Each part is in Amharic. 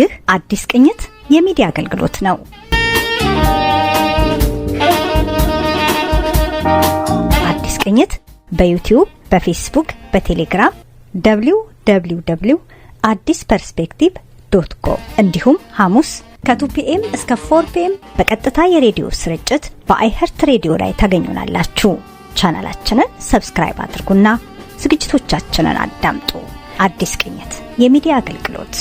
ይህ አዲስ ቅኝት የሚዲያ አገልግሎት ነው። አዲስ ቅኝት በዩቲዩብ፣ በፌስቡክ፣ በቴሌግራም www.addisperspective.com እንዲሁም ሐሙስ ከ2 PM እስከ 4 PM በቀጥታ የሬዲዮ ስርጭት በአይሄርት ሬዲዮ ላይ ታገኙናላችሁ። ቻናላችንን ሰብስክራይብ አድርጉና ዝግጅቶቻችንን አዳምጡ። አዲስ ቅኝት የሚዲያ አገልግሎት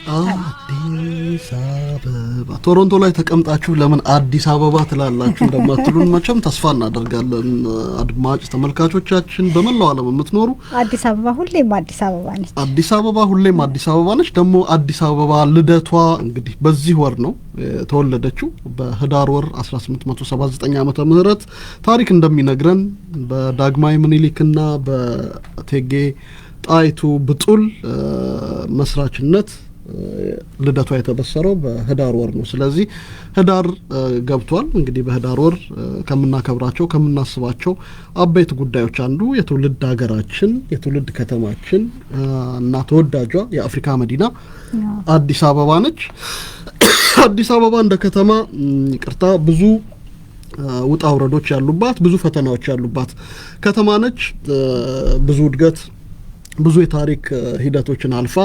አዲስ አበባ ቶሮንቶ ላይ ተቀምጣችሁ ለምን አዲስ አበባ ትላላችሁ እንደማትሉን መቼም ተስፋ እናደርጋለን። አድማጭ ተመልካቾቻችን በመላው ዓለም የምትኖሩ አዲስ አበባ ሁሌም አዲስ አበባ ነች። አዲስ አበባ ሁሌም አዲስ አበባ ነች። ደግሞ አዲስ አበባ ልደቷ እንግዲህ በዚህ ወር ነው ተወለደችው በህዳር ወር 1879 ዓመተ ምህረት ታሪክ እንደሚነግረን በዳግማዊ ምኒልክና በእቴጌ ጣይቱ ብጡል መስራችነት ልደቷ የተበሰረው በህዳር ወር ነው። ስለዚህ ህዳር ገብቷል። እንግዲህ በህዳር ወር ከምናከብራቸው ከምናስባቸው አበይት ጉዳዮች አንዱ የትውልድ ሀገራችን የትውልድ ከተማችን እና ተወዳጇ የአፍሪካ መዲና አዲስ አበባ ነች። አዲስ አበባ እንደ ከተማ ይቅርታ ብዙ ውጣ ውረዶች ያሉባት ብዙ ፈተናዎች ያሉባት ከተማ ነች። ብዙ እድገት ብዙ የታሪክ ሂደቶችን አልፋ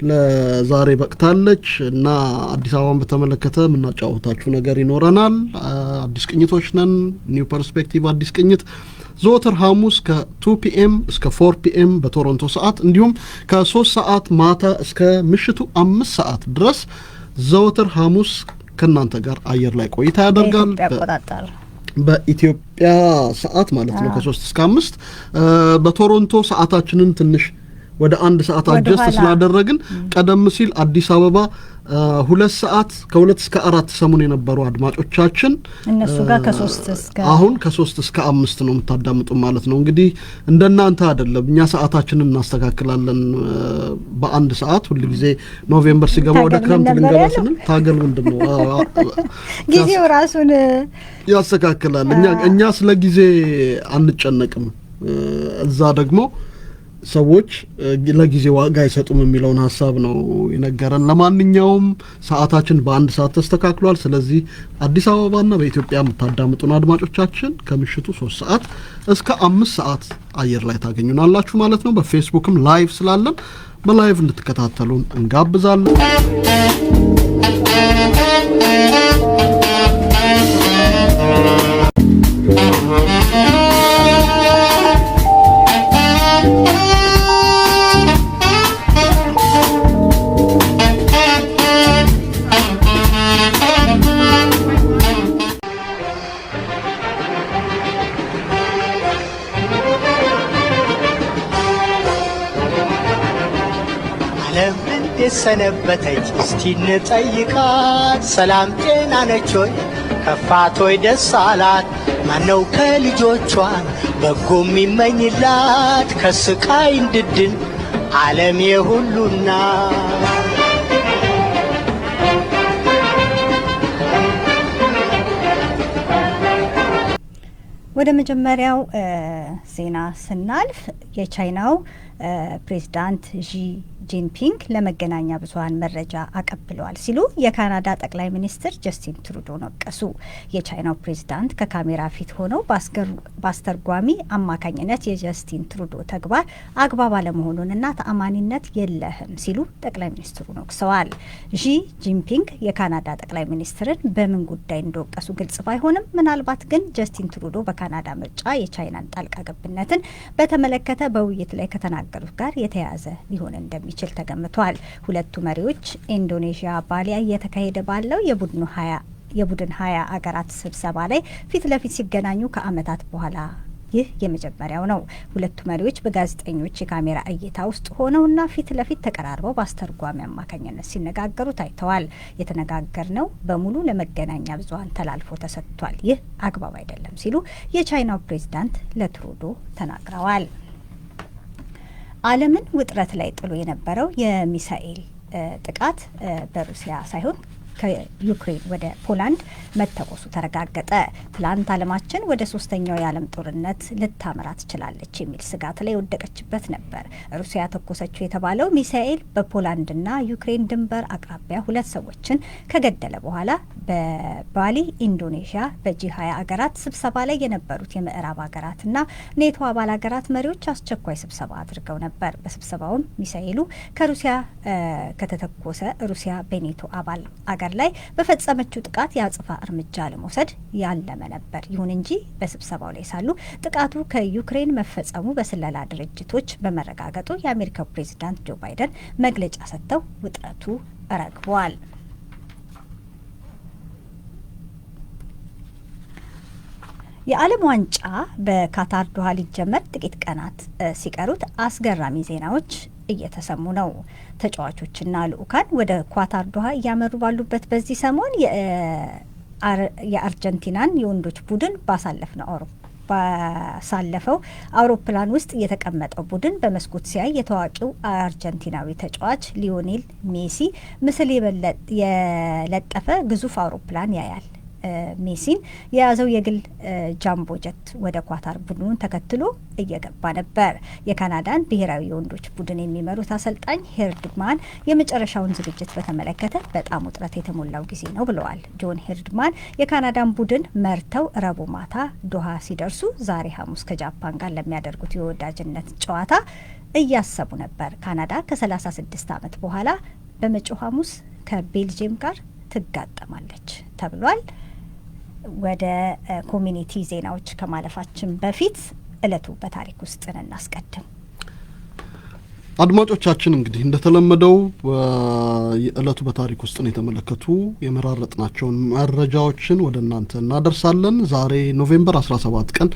ለዛሬ በቅታለች እና አዲስ አበባን በተመለከተ ምናጫውታችሁ ነገር ይኖረናል። አዲስ ቅኝቶች ነን። ኒው ፐርስፔክቲቭ አዲስ ቅኝት ዘወትር ሐሙስ ከ2 PM እስከ 4 PM በቶሮንቶ ሰዓት እንዲሁም ከ3 ሰዓት ማታ እስከ ምሽቱ 5 ሰዓት ድረስ ዘወትር ሐሙስ ከናንተ ጋር አየር ላይ ቆይታ ያደርጋል። በኢትዮጵያ ሰዓት ማለት ነው ከ3 እስከ 5 በቶሮንቶ ሰዓታችንን ትንሽ ወደ 1 ሰዓት አጀስት ስላደረግን ቀደም ሲል አዲስ አበባ 2 ሰዓት ከ2 እስከ 4 ሰሙን የነበሩ አድማጮቻችን እነሱ ጋር ከ3 እስከ አሁን ከ3 እስከ 5 ነው የምታዳምጡ ማለት ነው። እንግዲህ እንደናንተ አይደለም እኛ ሰዓታችንን እናስተካክላለን በ1 ሰዓት ሁሉ ጊዜ ኖቬምበር ሲገባ ወደ ክረምት ልንገባ ስንል ታገል ምንድነው ጊዜው ራሱን ያስተካክላል። እኛ ስለ ጊዜ አንጨነቅም። እዛ ደግሞ ሰዎች ለጊዜ ዋጋ አይሰጡም የሚለውን ሐሳብ ነው ይነገረን። ለማንኛውም ሰዓታችን በ1 ሰዓት ተስተካክሏል። ስለዚህ አዲስ አበባና በኢትዮጵያ የምታዳምጡን አድማጮቻችን ከምሽቱ 3 ሰዓት እስከ 5 ሰዓት አየር ላይ ታገኙናላችሁ ማለት ነው። በፌስቡክም ላይቭ ስላለን በላይቭ እንድትከታተሉን እንጋብዛለን። ሰነበተች እስቲ እንጠይቃት ሰላም ጤና ነች ሆይ ከፋት ሆይ ደስ አላት ማነው ከልጆቿን በጎ የሚመኝላት ከስቃይ እንድድን ዓለም የሁሉና ወደ መጀመሪያው ዜና ስናልፍ የቻይናው ፕሬዝዳንት ዢ ጂንፒንግ ለመገናኛ ብዙሃን መረጃ አቀብለዋል ሲሉ የካናዳ ጠቅላይ ሚኒስትር ጀስቲን ትሩዶ ነቀሱ። የቻይናው ፕሬዝዳንት ከካሜራ ፊት ሆነው በአስተርጓሚ አማካኝነት የጀስቲን ትሩዶ ተግባር አግባብ አለመሆኑንና ተአማኒነት የለህም ሲሉ ጠቅላይ ሚኒስትሩ ነቅሰዋል። ዢ ጂንፒንግ የካናዳ ጠቅላይ ሚኒስትርን በምን ጉዳይ እንደወቀሱ ግልጽ ባይሆንም ምናልባት ግን ጀስቲን ትሩዶ በካናዳ ምርጫ የቻይናን ጣልቃ ገብነትን በተመለከተ በውይይት ላይ ከተናገሩት ጋር የተያያዘ ሊሆን እንደሚችል ተገምቷል። ሁለቱ መሪዎች ኢንዶኔዥያ ባሊ እየተካሄደ ባለው የቡድን 20 አገራት ስብሰባ ላይ ፊት ለፊት ሲገናኙ ከዓመታት በኋላ ይህ የመጀመሪያው ነው። ሁለቱ መሪዎች በጋዜጠኞች የካሜራ እይታ ውስጥ ሆነውና ፊት ለፊት ተቀራርበው በአስተርጓሚ አማካኝነት ሲነጋገሩ ታይተዋል። የተነጋገርነው በሙሉ ለመገናኛ ብዙሃን ተላልፎ ተሰጥቷል። ይህ አግባብ አይደለም ሲሉ የቻይናው ፕሬዝዳንት ለትሩዶ ተናግረዋል። ዓለምን ውጥረት ላይ ጥሎ የነበረው የሚሳኤል ጥቃት በሩሲያ ሳይሆን ከዩክሬን ወደ ፖላንድ መተኮሱ ተረጋገጠ። ትላንት ዓለማችን ወደ ሶስተኛው የዓለም ጦርነት ልታመራ ትችላለች የሚል ስጋት ላይ ወደቀችበት ነበር። ሩሲያ ተኮሰችው የተባለው ሚሳኤል በፖላንድና ዩክሬን ድንበር አቅራቢያ 2 ሰዎችን ከገደለ በኋላ በባሊ ኢንዶኔዥያ በጂ20 አገራት ስብሰባ ላይ የነበሩት የምዕራብ ሀገራትና ኔቶ አባል ሀገራት መሪዎች አስቸኳይ ስብሰባ አድርገው ነበር። በስብሰባውም ሚሳኤሉ ከሩሲያ ከተተኮሰ ሩሲያ በኔቶ አባል አገር ላይ በፈጸመችው ጥቃት የአጽፋ እርምጃ ለመውሰድ ያለመ ነበር። ይሁን እንጂ በስብሰባው ላይ ሳሉ ጥቃቱ ከዩክሬን መፈጸሙ በስለላ ድርጅቶች በመረጋገጡ የአሜሪካው ፕሬዚዳንት ጆ ባይደን መግለጫ ሰጥተው ውጥረቱ ረግቧል። የዓለም ዋንጫ በካታር ዶሃ ሊጀመር ጥቂት ቀናት ሲቀሩት አስገራሚ ዜናዎች እየተሰሙ ነው። ተጫዋቾችና ልኡካን ወደ ኳታር ዶሃ እያመሩ ባሉበት በዚህ ሰሞን የአርጀንቲናን የወንዶች ቡድን ባሳለፈው አውሮፕላን ውስጥ የተቀመጠው ቡድን በመስኮት ሲያይ የታዋቂው አርጀንቲናዊ ተጫዋች ሊዮኔል ሜሲ ምስል የለጠፈ ግዙፍ አውሮፕላን ያያል። ሜሲን የያዘው የግል ጃምቦ ጀት ወደ ኳታር ቡድኑን ተከትሎ እየገባ ነበር። የካናዳን ብሔራዊ የወንዶች ቡድን የሚመሩት አሰልጣኝ ሄርድማን የመጨረሻውን ዝግጅት በተመለከተ በጣም ውጥረት የተሞላው ጊዜ ነው ብለዋል። ጆን ሄርድማን የካናዳን ቡድን መርተው ረቡዕ ማታ ዶሃ ሲደርሱ ዛሬ ሐሙስ ከጃፓን ጋር ለሚያደርጉት የወዳጅነት ጨዋታ እያሰቡ ነበር። ካናዳ ከ36 ዓመት በኋላ በመጪው ሐሙስ ከቤልጅየም ጋር ትጋጠማለች ተብሏል። ወደ ኮሚኒቲ ዜናዎች ከማለፋችን በፊት እለቱ በታሪክ ውስጥ እናስቀድም። አድማጮቻችን እንግዲህ እንደተለመደው የእለቱ በታሪክ ውስጥ ነው የተመለከቱ የመራረጥናቸውን መረጃዎችን ወደ እናንተ እናደርሳለን። ዛሬ ኖቬምበር 17 ቀን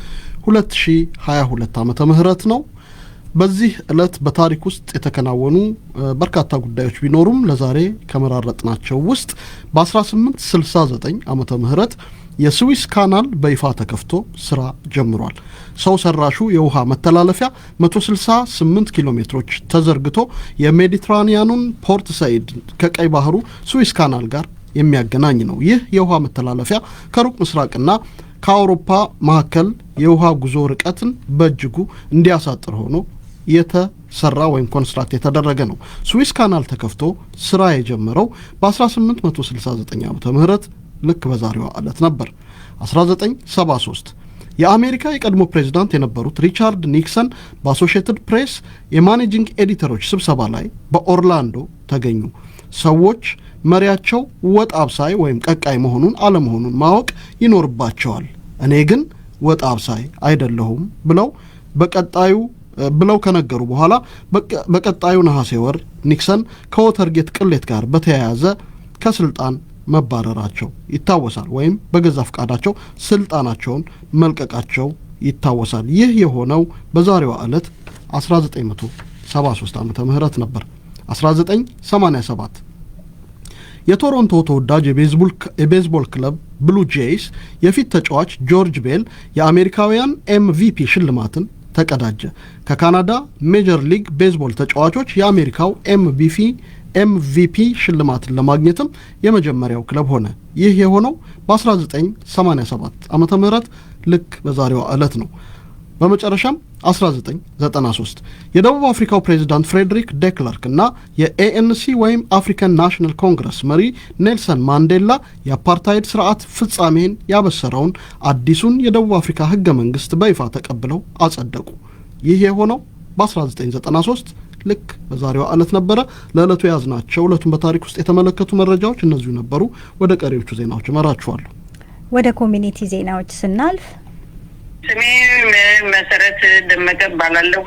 2022 ዓመተ ምህረት ነው። በዚህ እለት በታሪክ ውስጥ የተከናወኑ በርካታ ጉዳዮች ቢኖሩም ለዛሬ ከመራረጥናቸው ውስጥ በ1869 ዓመተ ምህረት የስዊስ ካናል በይፋ ተከፍቶ ስራ ጀምሯል። ሰው ሰራሹ የውሃ መተላለፊያ 168 ኪሎ ሜትሮች ተዘርግቶ የሜዲትራኒያኑን ፖርት ሳይድ ከቀይ ባህሩ ስዊስ ካናል ጋር የሚያገናኝ ነው። ይህ የውሃ መተላለፊያ ከሩቅ ምስራቅና ከአውሮፓ መካከል የውሃ ጉዞ ርቀትን በእጅጉ እንዲያሳጥር ሆኖ የተሰራ ወይም ኮንስትራክት የተደረገ ነው። ስዊስ ካናል ተከፍቶ ስራ የጀመረው በ1869 ዓመተ ምህረት ልክ በዛሬዋ ዕለት ነበር። 1973 የአሜሪካ የቀድሞ ፕሬዝዳንት የነበሩት ሪቻርድ ኒክሰን በአሶሺየትድ ፕሬስ የማኔጂንግ ኤዲተሮች ስብሰባ ላይ በኦርላንዶ ተገኙ። ሰዎች መሪያቸው ወጥ አብሳይ ወይም ቀቃይ መሆኑን አለመሆኑን ማወቅ ይኖርባቸዋል፣ እኔ ግን ወጥ አብሳይ አይደለሁም ብለው ከነገሩ በኋላ በቀጣዩ ነሐሴ ወር ኒክሰን ከወተርጌት ቅሌት ጋር በተያያዘ ከስልጣን መባረራቸው ይታወሳል። ወይም በገዛ ፈቃዳቸው ስልጣናቸውን መልቀቃቸው ይታወሳል። ይህ የሆነው በዛሬዋ ዕለት 1973 ዓመተ ምህረት ነበር። 1987 የቶሮንቶ ተወዳጅ የቤዝቦል ክለብ ብሉ ጄይስ የፊት ተጫዋች ጆርጅ ቤል የአሜሪካውያን ኤምቪፒ ሽልማትን ተቀዳጀ። ከካናዳ ሜጀር ሊግ ቤዝቦል ተጫዋቾች የአሜሪካው ኤምቪፒ ሽልማትን ለማግኘትም የመጀመሪያው ክለብ ሆነ። ይህ የሆነው በ1987 ዓመተ ምህረት ልክ በዛሬዋ ዕለት ነው። በመጨረሻም 1993 የደቡብ አፍሪካው ፕሬዝዳንት ፍሬድሪክ ዴክለርክ እና የኤኤንሲ ወይም አፍሪካን ናሽናል ኮንግረስ መሪ ኔልሰን ማንዴላ የአፓርታይድ ስርዓት ፍጻሜን ያበሰረውን አዲሱን የደቡብ አፍሪካ ህገ መንግስት በይፋ ተቀብለው አጸደቁ። ይህ የሆነው በ1993 ልክ በዛሬዋ ዕለት ነበረ። ለዕለቱ ያዝናቸው ዕለቱን በታሪክ ውስጥ የተመለከቱ መረጃዎች እነዚሁ ነበሩ። ወደ ቀሪዎቹ ዜናዎች እመራችኋለሁ። ወደ ኮሚኒቲ ዜናዎች ስናልፍ ስሜ መሰረት ደመቀ ባላለሁ።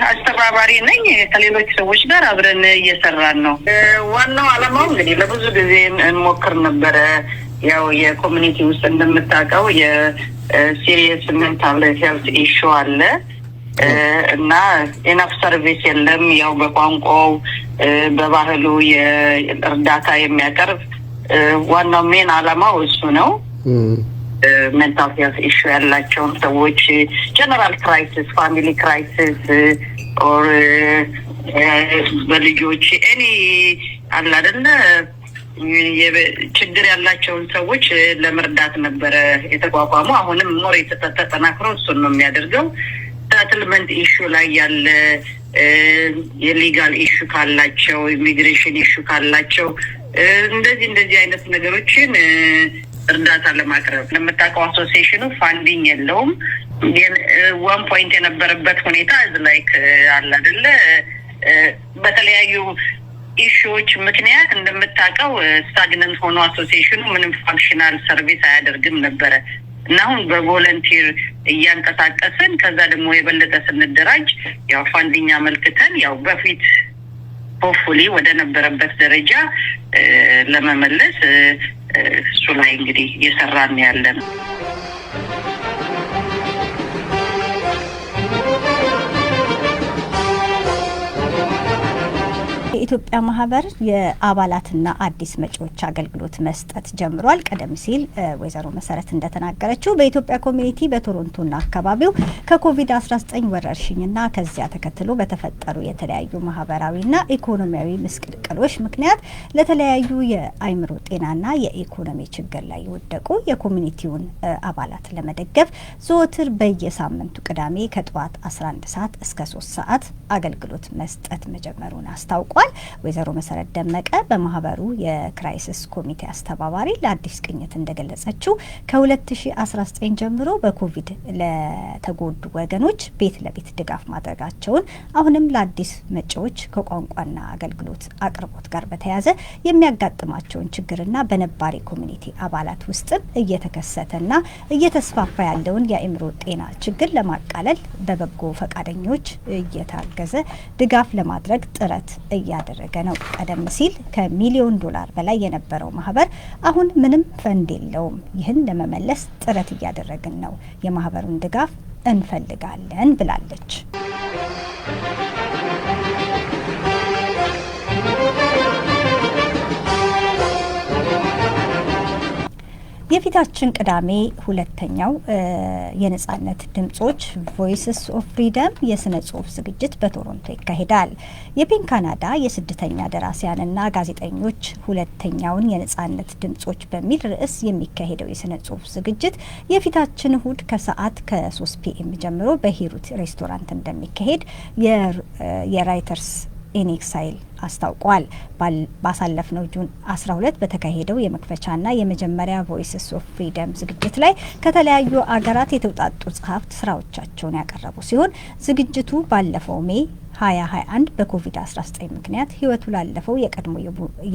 አስተባባሪ ነኝ። ከሌሎች ሰዎች ጋር አብረን እየሰራን ነው። ዋናው ዓላማው እንግዲህ ለብዙ ጊዜ እንሞክር ነበረ። ያው የኮሚኒቲ ውስጥ እንደምታውቀው የሲሪየስ ሜንታል ሄልት ኢሹ አለ እና ኢናፍ ሰርቪስ የለም። ያው በቋንቋው በባህሉ የእርዳታ የሚያቀርብ ዋናው ሜን ዓላማው እሱ ነው። ሜንታል ሄልት ኢሹ ያላቸውን ሰዎች ጀነራል ክራይሲስ፣ ፋሚሊ ክራይሲስ ኦር በልጆች እኔ አለ አይደለ ችግር ያላቸውን ሰዎች ለመርዳት ነበር የተቋቋመው። አሁንም ሞር ተጠናክሮ እሱን ነው የሚያደርገው። ሰትልመንት ኢሹ ላይ ያለ የሊጋል ኢሹ ካላቸው ኢሚግሬሽን ኢሹ ካላቸው እንደዚህ አይነት ነገሮችን እርዳታ ለማቅረብ ለምታውቀው አሶሲዬሽኑ ፋንዲንግ የለውም። ዋን ፖይንት የነበረበት ሁኔታ ላይክ አለ አይደለ በተለያዩ ኢሹዎች ምክንያት እንደምታውቀው ስታግነንት ሆኖ አሶሲዬሽኑ ምንም ፋንክሽናል ሰርቪስ አያደርግም ነበር እና አሁን በቮለንቲር እያንቀሳቀስን ከዛ ደግሞ የበለጠ ስንደራጅ ያው ፋንዲንግ አመልክተን ያው በፊት ሆፕፉሊ ወደ ነበረበት ደረጃ ለመመለስ እሱ ላይ እንግዲህ እየሰራን ያለን። የኢትዮጵያ ማህበር የአባላትና አዲስ መጪዎች አገልግሎት መስጠት ጀምሯል። ቀደም ሲል ወይዘሮ መሰረት እንደተናገረችው በኢትዮጵያ ኮሚኒቲ በቶሮንቶና አካባቢው ከኮቪድ-19 ወረርሽኝና ከዚያ ተከትሎ በተፈጠሩ የተለያዩ ማህበራዊና ኢኮኖሚያዊ ምስቅልቅሎች ምክንያት ለተለያዩ የአይምሮ ጤናና የኢኮኖሚ ችግር ላይ የወደቁ የኮሚኒቲውን አባላት ለመደገፍ ዘወትር በየሳምንቱ ቅዳሜ ከጠዋት 11 ሰዓት እስከ 3 ሰዓት አገልግሎት መስጠት መጀመሩን አስታውቋል። ወይዘሮ መሰረት ደመቀ በማህበሩ የክራይሲስ ኮሚቴ አስተባባሪ ለአዲስ ቅኝት እንደገለጸችው ከ2019 ጀምሮ በኮቪድ ለተጎዱ ወገኖች ቤት ለቤት ድጋፍ ማድረጋቸውን አሁንም ለአዲስ መጪዎች ከቋንቋና አገልግሎት አቅርቦት ጋር በተያያዘ የሚያጋጥማቸውን ችግርና በነባሪ ኮሚኒቲ አባላት ውስጥም እየተከሰተና እየተስፋፋ ያለውን የአእምሮ ጤና ችግር ለማቃለል በበጎ ፈቃደኞች እየታገዘ ድጋፍ ለማድረግ ጥረት እያደረገ ነው። ቀደም ሲል ከ1,000,000 ዶላር በላይ የነበረው ማህበር አሁን ምንም ፈንድ የለውም። ይህን ለመመለስ ጥረት እያደረግን ነው። የማህበሩን ድጋፍ እንፈልጋለን ብላለች። የፊታችን ቅዳሜ ሁለተኛው የነጻነት ድምጾች ቮይስስ ኦፍ ፍሪደም የሥነጽሑፍ ዝግጅት በቶሮንቶ ይካሄዳል። የፔን ካናዳ የስደተኛ ደራሲያንና ጋዜጠኞች ሁለተኛውን የነጻነት ድምጾች በሚል ርዕስ የሚካሄደው የሥነጽሑፍ ዝግጅት የፊታችን እሁድ ከሰዓት ከ3 ፒኤም ጀምሮ በሂሩት ሬስቶራንት እንደሚካሄድ የራይተርስ ኢን ኤክሳይል አስታውቋል። ባሳለፍነው ጁን 12 በተካሄደው የመክፈቻና የመጀመሪያ ቮይስስ ኦፍ ፍሪደም ዝግጅት ላይ ከተለያዩ አገራት የተውጣጡ ጸሐፍት ስራዎቻቸውን ያቀረቡ ሲሆን ዝግጅቱ ባለፈው ሜይ 2021 በኮቪድ-19 ምክንያት ህይወቱ ላለፈው የቀድሞ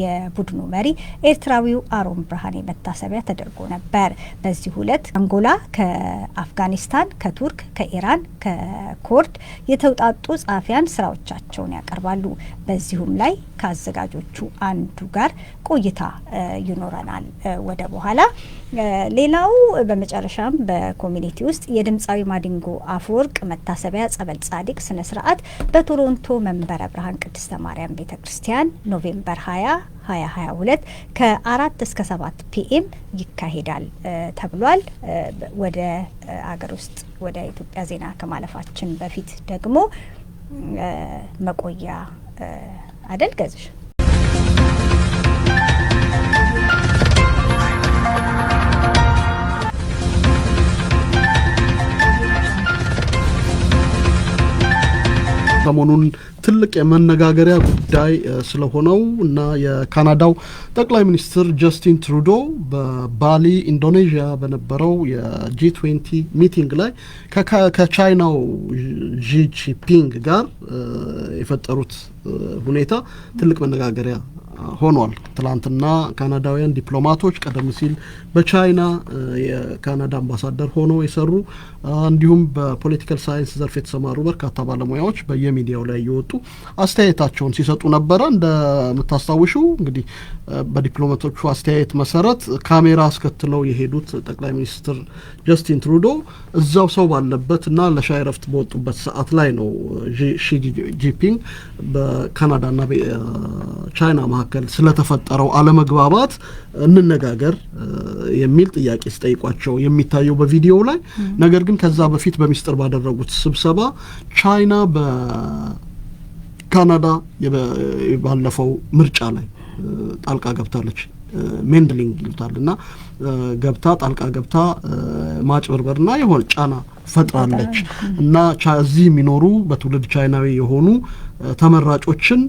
የቡድኑ መሪ ኤርትራዊው አሮን ብርሃኔ መታሰቢያ ተደርጎ ነበር። በዚህ ሁለት አንጎላ፣ ከአፍጋኒስታን፣ ከቱርክ፣ ከኢራን፣ ከኮርድ የተውጣጡ ጸሐፊያን ስራዎቻቸውን ያቀርባሉ። በዚሁም ላይ ከአዘጋጆቹ አንዱ ጋር ቆይታ ይኖረናል ወደ በኋላ። ሌላው በመጨረሻም በኮሚኒቲ ውስጥ የድምፃዊ ማዲንጎ አፈወርቅ መታሰቢያ ጸበል ጻዲቅ ስነ ስርዓት በቶሮንቶ መንበረ ብርሃን ቅድስተ ማርያም ቤተክርስቲያን ኖቬምበር 20 2022 ከ4 እስከ 7 ፒኤም ይካሄዳል ተብሏል። ወደ አገር ውስጥ ወደ ኢትዮጵያ ዜና ከማለፋችን በፊት ደግሞ መቆያ አደል ገዝሽ ሰሞኑን ትልቅ የመነጋገሪያ ጉዳይ ስለሆነው እና የካናዳው ጠቅላይ ሚኒስትር ጀስቲን ትሩዶ በባሊ ኢንዶኔዥያ በነበረው የጂ20 ሚቲንግ ላይ ከቻይናው ዢ ጂንፒንግ ጋር የፈጠሩት ሁኔታ ትልቅ መነጋገሪያ ሆኗል። ትላንትና ካናዳውያን ዲፕሎማቶች ቀደም ሲል በቻይና የካናዳ አምባሳደር ሆኖ የሰሩ እንዲሁም በፖለቲካል ሳይንስ ዘርፍ የተሰማሩ በርካታ ባለሙያዎች በየሚዲያው ላይ እየወጡ አስተያየታቸውን ሲሰጡ ነበረ። እንደምታስታውሹ እንግዲህ በዲፕሎማቶቹ አስተያየት መሰረት ካሜራ አስከትለው የሄዱት ጠቅላይ ሚኒስትር ጀስቲን ትሩዶ እዛው ሰው ባለበትና ለሻይ ረፍት በወጡበት ሰዓት ላይ ነው ሺ ጂንፒንግ በካናዳና ቻይና መካከል ስለተፈጠረው አለመግባባት እንነጋገር የሚል ጥያቄ ሲጠይቋቸው የሚታየው በቪዲዮ ላይ። ነገር ግን ከዛ በፊት በሚስጥር ባደረጉት ስብሰባ ቻይና በካናዳ ባለፈው ምርጫ ላይ ጣልቃ ገብታለች ሜንድሊንግ ይሉታልና ገብታ ጣልቃ ገብታ ማጭበርበርና የሆነ ጫና ፈጥራለች እና እዚህ የሚኖሩ በትውልድ ቻይናዊ የሆኑ ተመራጮችን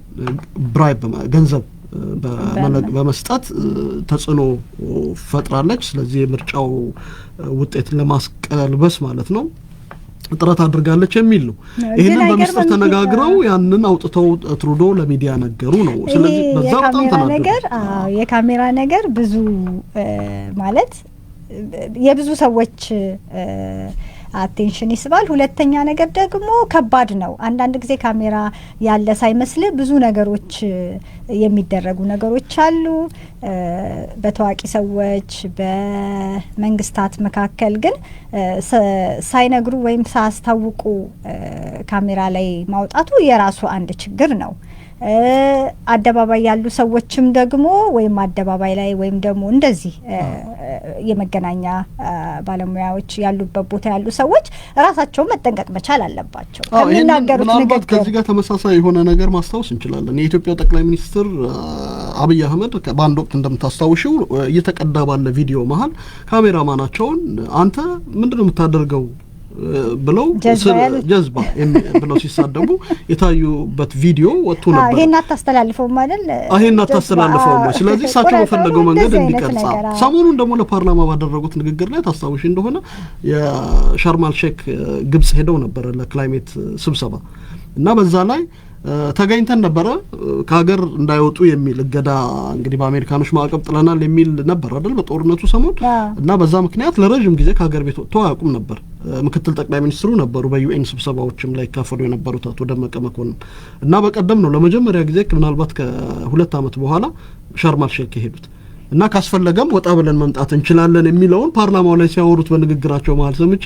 ብራይብ ገንዘብ በመስጠት ተጽዕኖ ፈጥራለች። ስለዚህ የምርጫው ውጤት ለማስቀልበስ ማለት ነው ጥረት አድርጋለች የሚል ነው። ይሄንን በሚስጥር ተነጋግረው ያንን አውጥተው ትሩዶ ለሚዲያ ነገሩ ነው። ስለዚህ በዛው ተናገሩ። የካሜራ ነገር ብዙ ማለት የብዙ ሰዎች አቴንሽን ይስባል። ሁለተኛ ነገር ደግሞ ከባድ ነው። አንዳንድ ጊዜ ካሜራ ያለ ሳይመስል ብዙ ነገሮች የሚደረጉ ነገሮች አሉ በታዋቂ ሰዎች በመንግስታት መካከል ግን ሳይነግሩ ወይም ሳያስታውቁ ካሜራ ላይ ማውጣቱ የራሱ አንድ ችግር ነው። አደባባይ ያሉ ሰዎችም ደግሞ ወይም አደባባይ ላይ ወይም ደግሞ እንደዚህ የመገናኛ ባለሙያዎች ያሉበት ቦታ ያሉ ሰዎች ራሳቸው መጠንቀቅ መቻል አለባቸው ከሚናገሩት ንግግር። ከዚህ ጋር ተመሳሳይ የሆነ ነገር ማስታወስ እንችላለን። የኢትዮጵያ ጠቅላይ ሚኒስትር አብይ አህመድ በአንድ ወቅት እንደምታስታውሽው እየተቀዳ ባለ ቪዲዮ መሀል ካሜራማናቸውን አንተ ምንድነው የምታደርገው ብለው ጀዝባ ብለው ሲሳደቡ የታዩበት ቪዲዮ ወጥቶ ነበር። ይሄን አታስተላልፈው ማለት ይሄን አታስተላልፈው ነው። ስለዚህ እሳቸው በፈለገው መንገድ እንዲቀርጻ ሰሞኑን ደግሞ ለፓርላማ ባደረጉት ንግግር ላይ ታስታውሽ እንደሆነ የሻርማል ሼክ ግብጽ ሄደው ነበር ለክላይሜት ስብሰባ እና በዛ ላይ ተገኝተን ነበረ ከሀገር እንዳይወጡ የሚል እገዳ እንግዲህ በአሜሪካኖች ማዕቀብ ጥለናል የሚል ነበር አይደል በጦርነቱ ሰሞን እና በዛ ምክንያት ለረጅም ጊዜ ከሀገር ቤት ወጥተው አያውቁም ነበር። ምክትል ጠቅላይ ሚኒስትሩ ነበሩ በዩኤን ስብሰባዎችም ላይ ካፈሉ የነበሩት አቶ ደመቀ መኮንን እና በቀደም ነው ለመጀመሪያ ጊዜ ምናልባት ከ2 አመት በኋላ ሻርማል ሼክ የሄዱት እና ካስፈለገም ወጣ ብለን መምጣት እንችላለን የሚለውን ፓርላማው ላይ ሲያወሩት በንግግራቸው መሀል ሰምቼ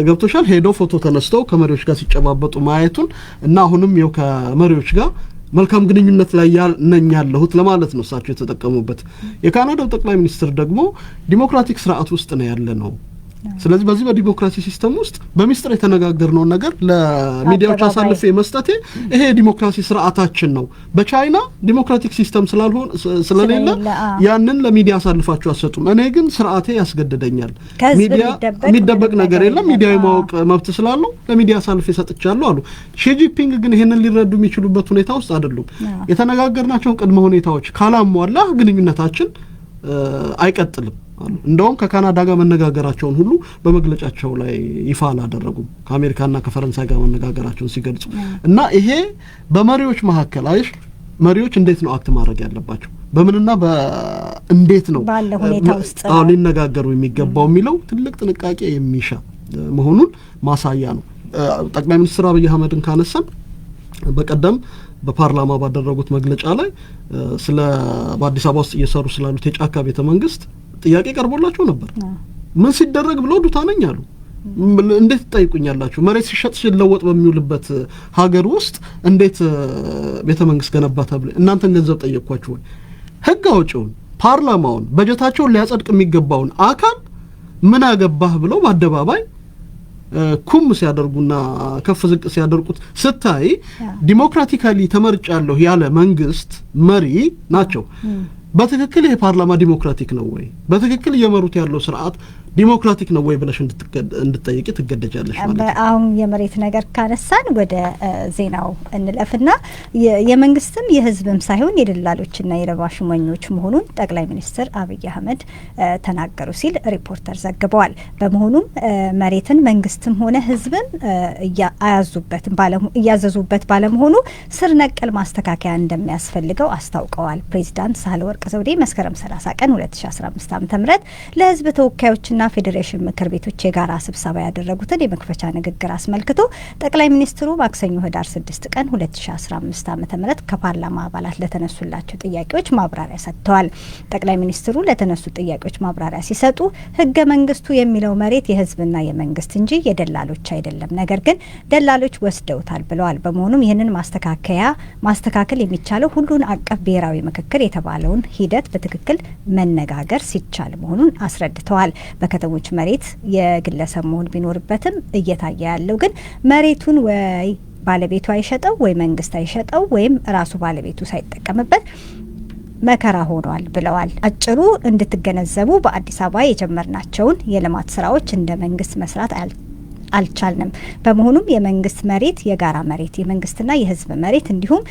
ገብቶሻል ሄደው ፎቶ ተነስተው ከመሪዎች ጋር ሲጨባበጡ ማየቱን እና አሁንም ይኸው ከመሪዎች ጋር መልካም ግንኙነት ላይ ነኝ ያለሁት ለማለት ነው እሳቸው የተጠቀሙበት። የካናዳው ጠቅላይ ሚኒስትር ደግሞ ዲሞክራቲክ ስርዓት ውስጥ ነው ያለ ነው። ስለዚህ በዚህ በዲሞክራሲ ሲስተም ውስጥ በሚስጥር የተነጋገርነው ነገር ለሚዲያዎች አሳልፌ መስጠቴ ይሄ ዲሞክራሲ ስርዓታችን ነው። በቻይና ዲሞክራቲክ ሲስተም ስለሌለ ያንን ለሚዲያ አሳልፋችሁ አሰጡም። እኔ ግን ስርዓቴ ያስገድደኛል። ሚዲያ የሚደበቅ ነገር የለም። ሚዲያው ማወቅ መብት ስላለው ለሚዲያ አሳልፌ ሰጥቻለሁ አሉ። ሺጂፒንግ ግን ይሄንን ሊረዱ የሚችሉበት ሁኔታ ውስጥ አይደሉም። የተነጋገርናቸው ቅድመ ሁኔታዎች ካላሟላ ግንኙነታችን አይቀጥልም። እንደውም ከካናዳ ጋር መነጋገራቸውን ሁሉ በመግለጫቸው ላይ ይፋ አላደረጉም። ከአሜሪካና ከፈረንሳይ ጋር መነጋገራቸውን ሲገልጹ እና ይሄ በመሪዎች መካከል አይሽ መሪዎች እንዴት ነው አክት ማድረግ ያለባቸው በምንና በእንዴት ነው ባለ ሁኔታ ውስጥ ሊነጋገሩ የሚገባው የሚለው ትልቅ ጥንቃቄ የሚሻ መሆኑን ማሳያ ነው። ጠቅላይ ሚኒስትር አብይ አህመድን ካነሳን በቀደም በፓርላማ ባደረጉት መግለጫ ላይ ስለ በአዲስ አበባ ውስጥ እየሰሩ ስላሉት የጫካ ቤተ መንግስት ጥያቄ ቀርቦላቸው ነበር። ምን ሲደረግ ብለው ዱታነኝ አሉ። እንዴት ትጠይቁኛላችሁ? መሬት ሲሸጥ ሲለወጥ በሚውልበት ሀገር ውስጥ እንዴት ቤተ መንግስት ገነባ ተብለ እናንተን ገንዘብ ጠየቅኳችሁ ወይ? ህግ አውጪውን ፓርላማውን በጀታቸውን ሊያጸድቅ የሚገባውን አካል ምን አገባህ ብለው በአደባባይ ኩም ሲያደርጉና ከፍ ዝቅ ሲያደርጉት ስታይ ዲሞክራቲካሊ ተመርጫለሁ ያለ መንግስት መሪ ናቸው። በትክክል ይሄ ፓርላማ ዲሞክራቲክ ነው ወይ? በትክክል እየመሩት ያለው ስርዓት ዲሞክራቲክ ነው ወይ ብለሽ እንድትጠይቂ ትገደጃለሽ ማለት ነው። አሁን የመሬት ነገር ካነሳን ወደ ዜናው እንለፍና የመንግስትም የህዝብም ሳይሆን የደላሎችና የረባ ሹመኞች መሆኑን ጠቅላይ ሚኒስትር አብይ አህመድ ተናገሩ ሲል ሪፖርተር ዘግበዋል። በመሆኑም መሬትን መንግስትም ሆነ ህዝብም እያዘዙበት ባለመሆኑ ስር ነቀል ማስተካከያ እንደሚያስፈልገው አስታውቀዋል። ፕሬዚዳንት ሳህለወርቅ ዘውዴ መስከረም 30 ቀን 2015 ዓ.ም ለህዝብ ተወካዮችና ፌዴሬሽን ምክር ቤቶች የጋራ ስብሰባ ያደረጉትን የመክፈቻ ንግግር አስመልክቶ ጠቅላይ ሚኒስትሩ ማክሰኞ ህዳር 6 ቀን 2015 ዓ.ም ከፓርላማ አባላት ለተነሱላቸው ጥያቄዎች ማብራሪያ ሰጥተዋል። ጠቅላይ ሚኒስትሩ ለተነሱ ጥያቄዎች ማብራሪያ ሲሰጡ ህገ መንግስቱ የሚለው መሬት የህዝብና የመንግስት እንጂ የደላሎች አይደለም፣ ነገር ግን ደላሎች ወስደውታል ብለዋል። በመሆኑም ይህንን ማስተካከል የሚቻለው ሁሉን አቀፍ ብሔራዊ ምክክር የተባለውን ሂደት በትክክል መነጋገር ሲቻል መሆኑን አስረድተዋል። በከተሞች መሬት የግለሰብ መሆን ቢኖርበትም እየታየ ያለው ግን መሬቱን ወይ ባለቤቱ አይሸጠው ወይ መንግስት አይሸጠው ወይም ራሱ ባለቤቱ ሳይጠቀምበት መከራ ሆኗል ብለዋል። አጭሩ እንድትገነዘቡ በአዲስ አበባ የጀመርናቸውን የልማት ስራዎች እንደ መንግስት መስራት አልቻልንም። በመሆኑም የመንግስት መሬት የጋራ መሬት፣ የመንግስትና የህዝብ መሬት እንዲሁም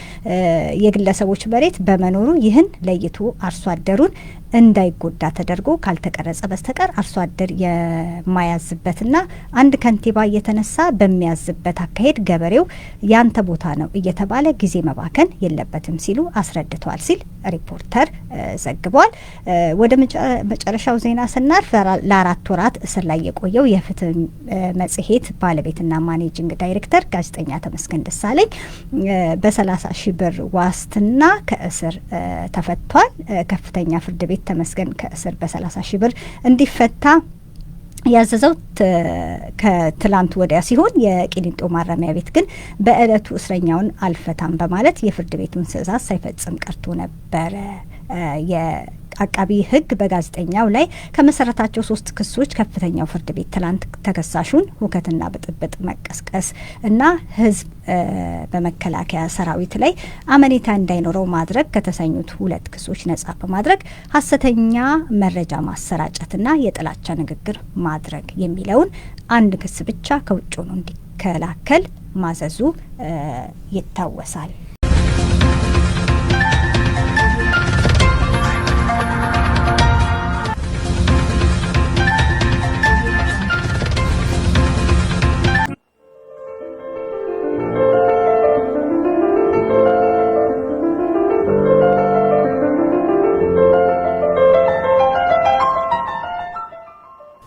የግለሰቦች መሬት በመኖሩ ይህን ለይቶ አርሶ አደሩን እንዳይጎዳ ተደርጎ ካልተቀረጸ በስተቀር አርሶ አደር የማያዝበትና አንድ ከንቲባ እየተነሳ በሚያዝበት አካሄድ ገበሬው ያንተ ቦታ ነው እየተባለ ጊዜ መባከን የለበትም ሲሉ አስረድተዋል ሲል ሪፖርተር ዘግቧል። ወደ መጨረሻው ዜና ስናልፍ ለ4 ወራት እስር ላይ የቆየው የፍትህ መጽሔት ባለቤትና ማኔጂንግ ዳይሬክተር ጋዜጠኛ ተመስገን ደሳለኝ በ30 ሺህ ብር ዋስትና ከእስር ተፈቷል። ከፍተኛ ፍርድ ቤት ተመስገን ከእስር በ30 ሺህ ብር እንዲፈታ ያዘዘው ከትላንት ወዲያ ሲሆን የቂሊንጦ ማረሚያ ቤት ግን በእለቱ እስረኛውን አልፈታም በማለት የፍርድ ቤቱን ትዕዛዝ ሳይፈጽም ቀርቶ ነበረ። አቃቢ ሕግ በጋዜጠኛው ላይ ከመሰረታቸው 3 ክሶች ከፍተኛው ፍርድ ቤት ትላንት ተከሳሹን ሁከትና ብጥብጥ መቀስቀስ እና ህዝብ በመከላከያ ሰራዊት ላይ አመኔታ እንዳይኖረው ማድረግ ከተሰኙት 2 ክሶች ነጻ በማድረግ ሀሰተኛ መረጃ ማሰራጨትና የጥላቻ ንግግር ማድረግ የሚለውን 1 ክስ ብቻ ከውጭ ሆኖ እንዲከላከል ማዘዙ ይታወሳል።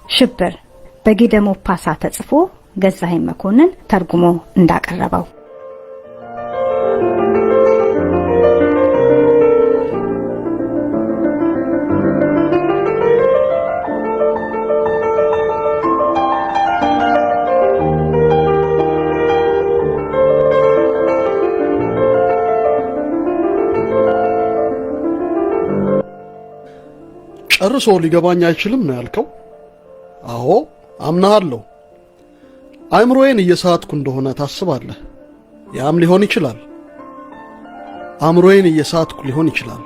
ሽብር በጊደሞ ፓሳ ተጽፎ ገዛኸኝ መኮንን ተርጉሞ እንዳቀረበው ጨርሶ ሊገባኝ አይችልም ነው ያልከው? አዎ አምናለሁ። አእምሮዬን እየሳትኩ እንደሆነ ታስባለህ? ያም ሊሆን ይችላል። አእምሮዬን እየሳትኩ ሊሆን ይችላል።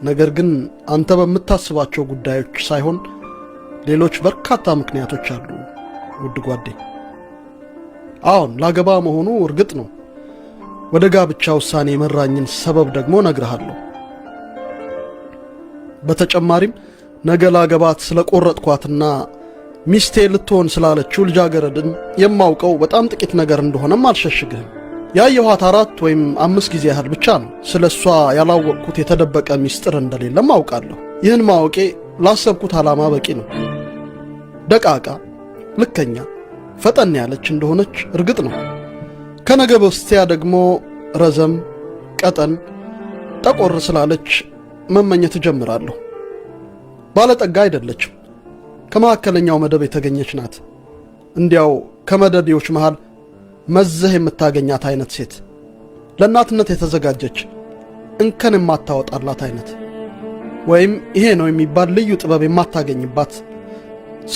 ነገር ግን አንተ በምታስባቸው ጉዳዮች ሳይሆን ሌሎች በርካታ ምክንያቶች አሉ ውድ ጓዴ። አሁን ላገባ መሆኑ እርግጥ ነው። ወደ ጋብቻ ውሳኔ የመራኝን ሰበብ ደግሞ ነግርሃለሁ። በተጨማሪም ነገ ላገባት ስለቆረጥኳትና ሚስቴ ልትሆን ስላለችው ልጃገረድን የማውቀው በጣም ጥቂት ነገር እንደሆነም አልሸሽግህም። ያየኋት 4 ወይም 5 ጊዜ ያህል ብቻ ነው። ስለሷ ያላወቅኩት የተደበቀ ሚስጥር እንደሌለም አውቃለሁ። ይህን ማወቄ ላሰብኩት ዓላማ በቂ ነው። ደቃቃ፣ ልከኛ፣ ፈጠን ያለች እንደሆነች እርግጥ ነው። ከነገ በስቲያ ደግሞ ረዘም፣ ቀጠን፣ ጠቆር ስላለች መመኘት እጀምራለሁ። ባለጠጋ አይደለችም። ከመካከለኛው መደብ የተገኘች ናት። እንዲያው ከመደዴዎች መሃል መዘህ የምታገኛት አይነት ሴት፣ ለእናትነት የተዘጋጀች እንከን የማታወጣላት አይነት፣ ወይም ይሄ ነው የሚባል ልዩ ጥበብ የማታገኝባት።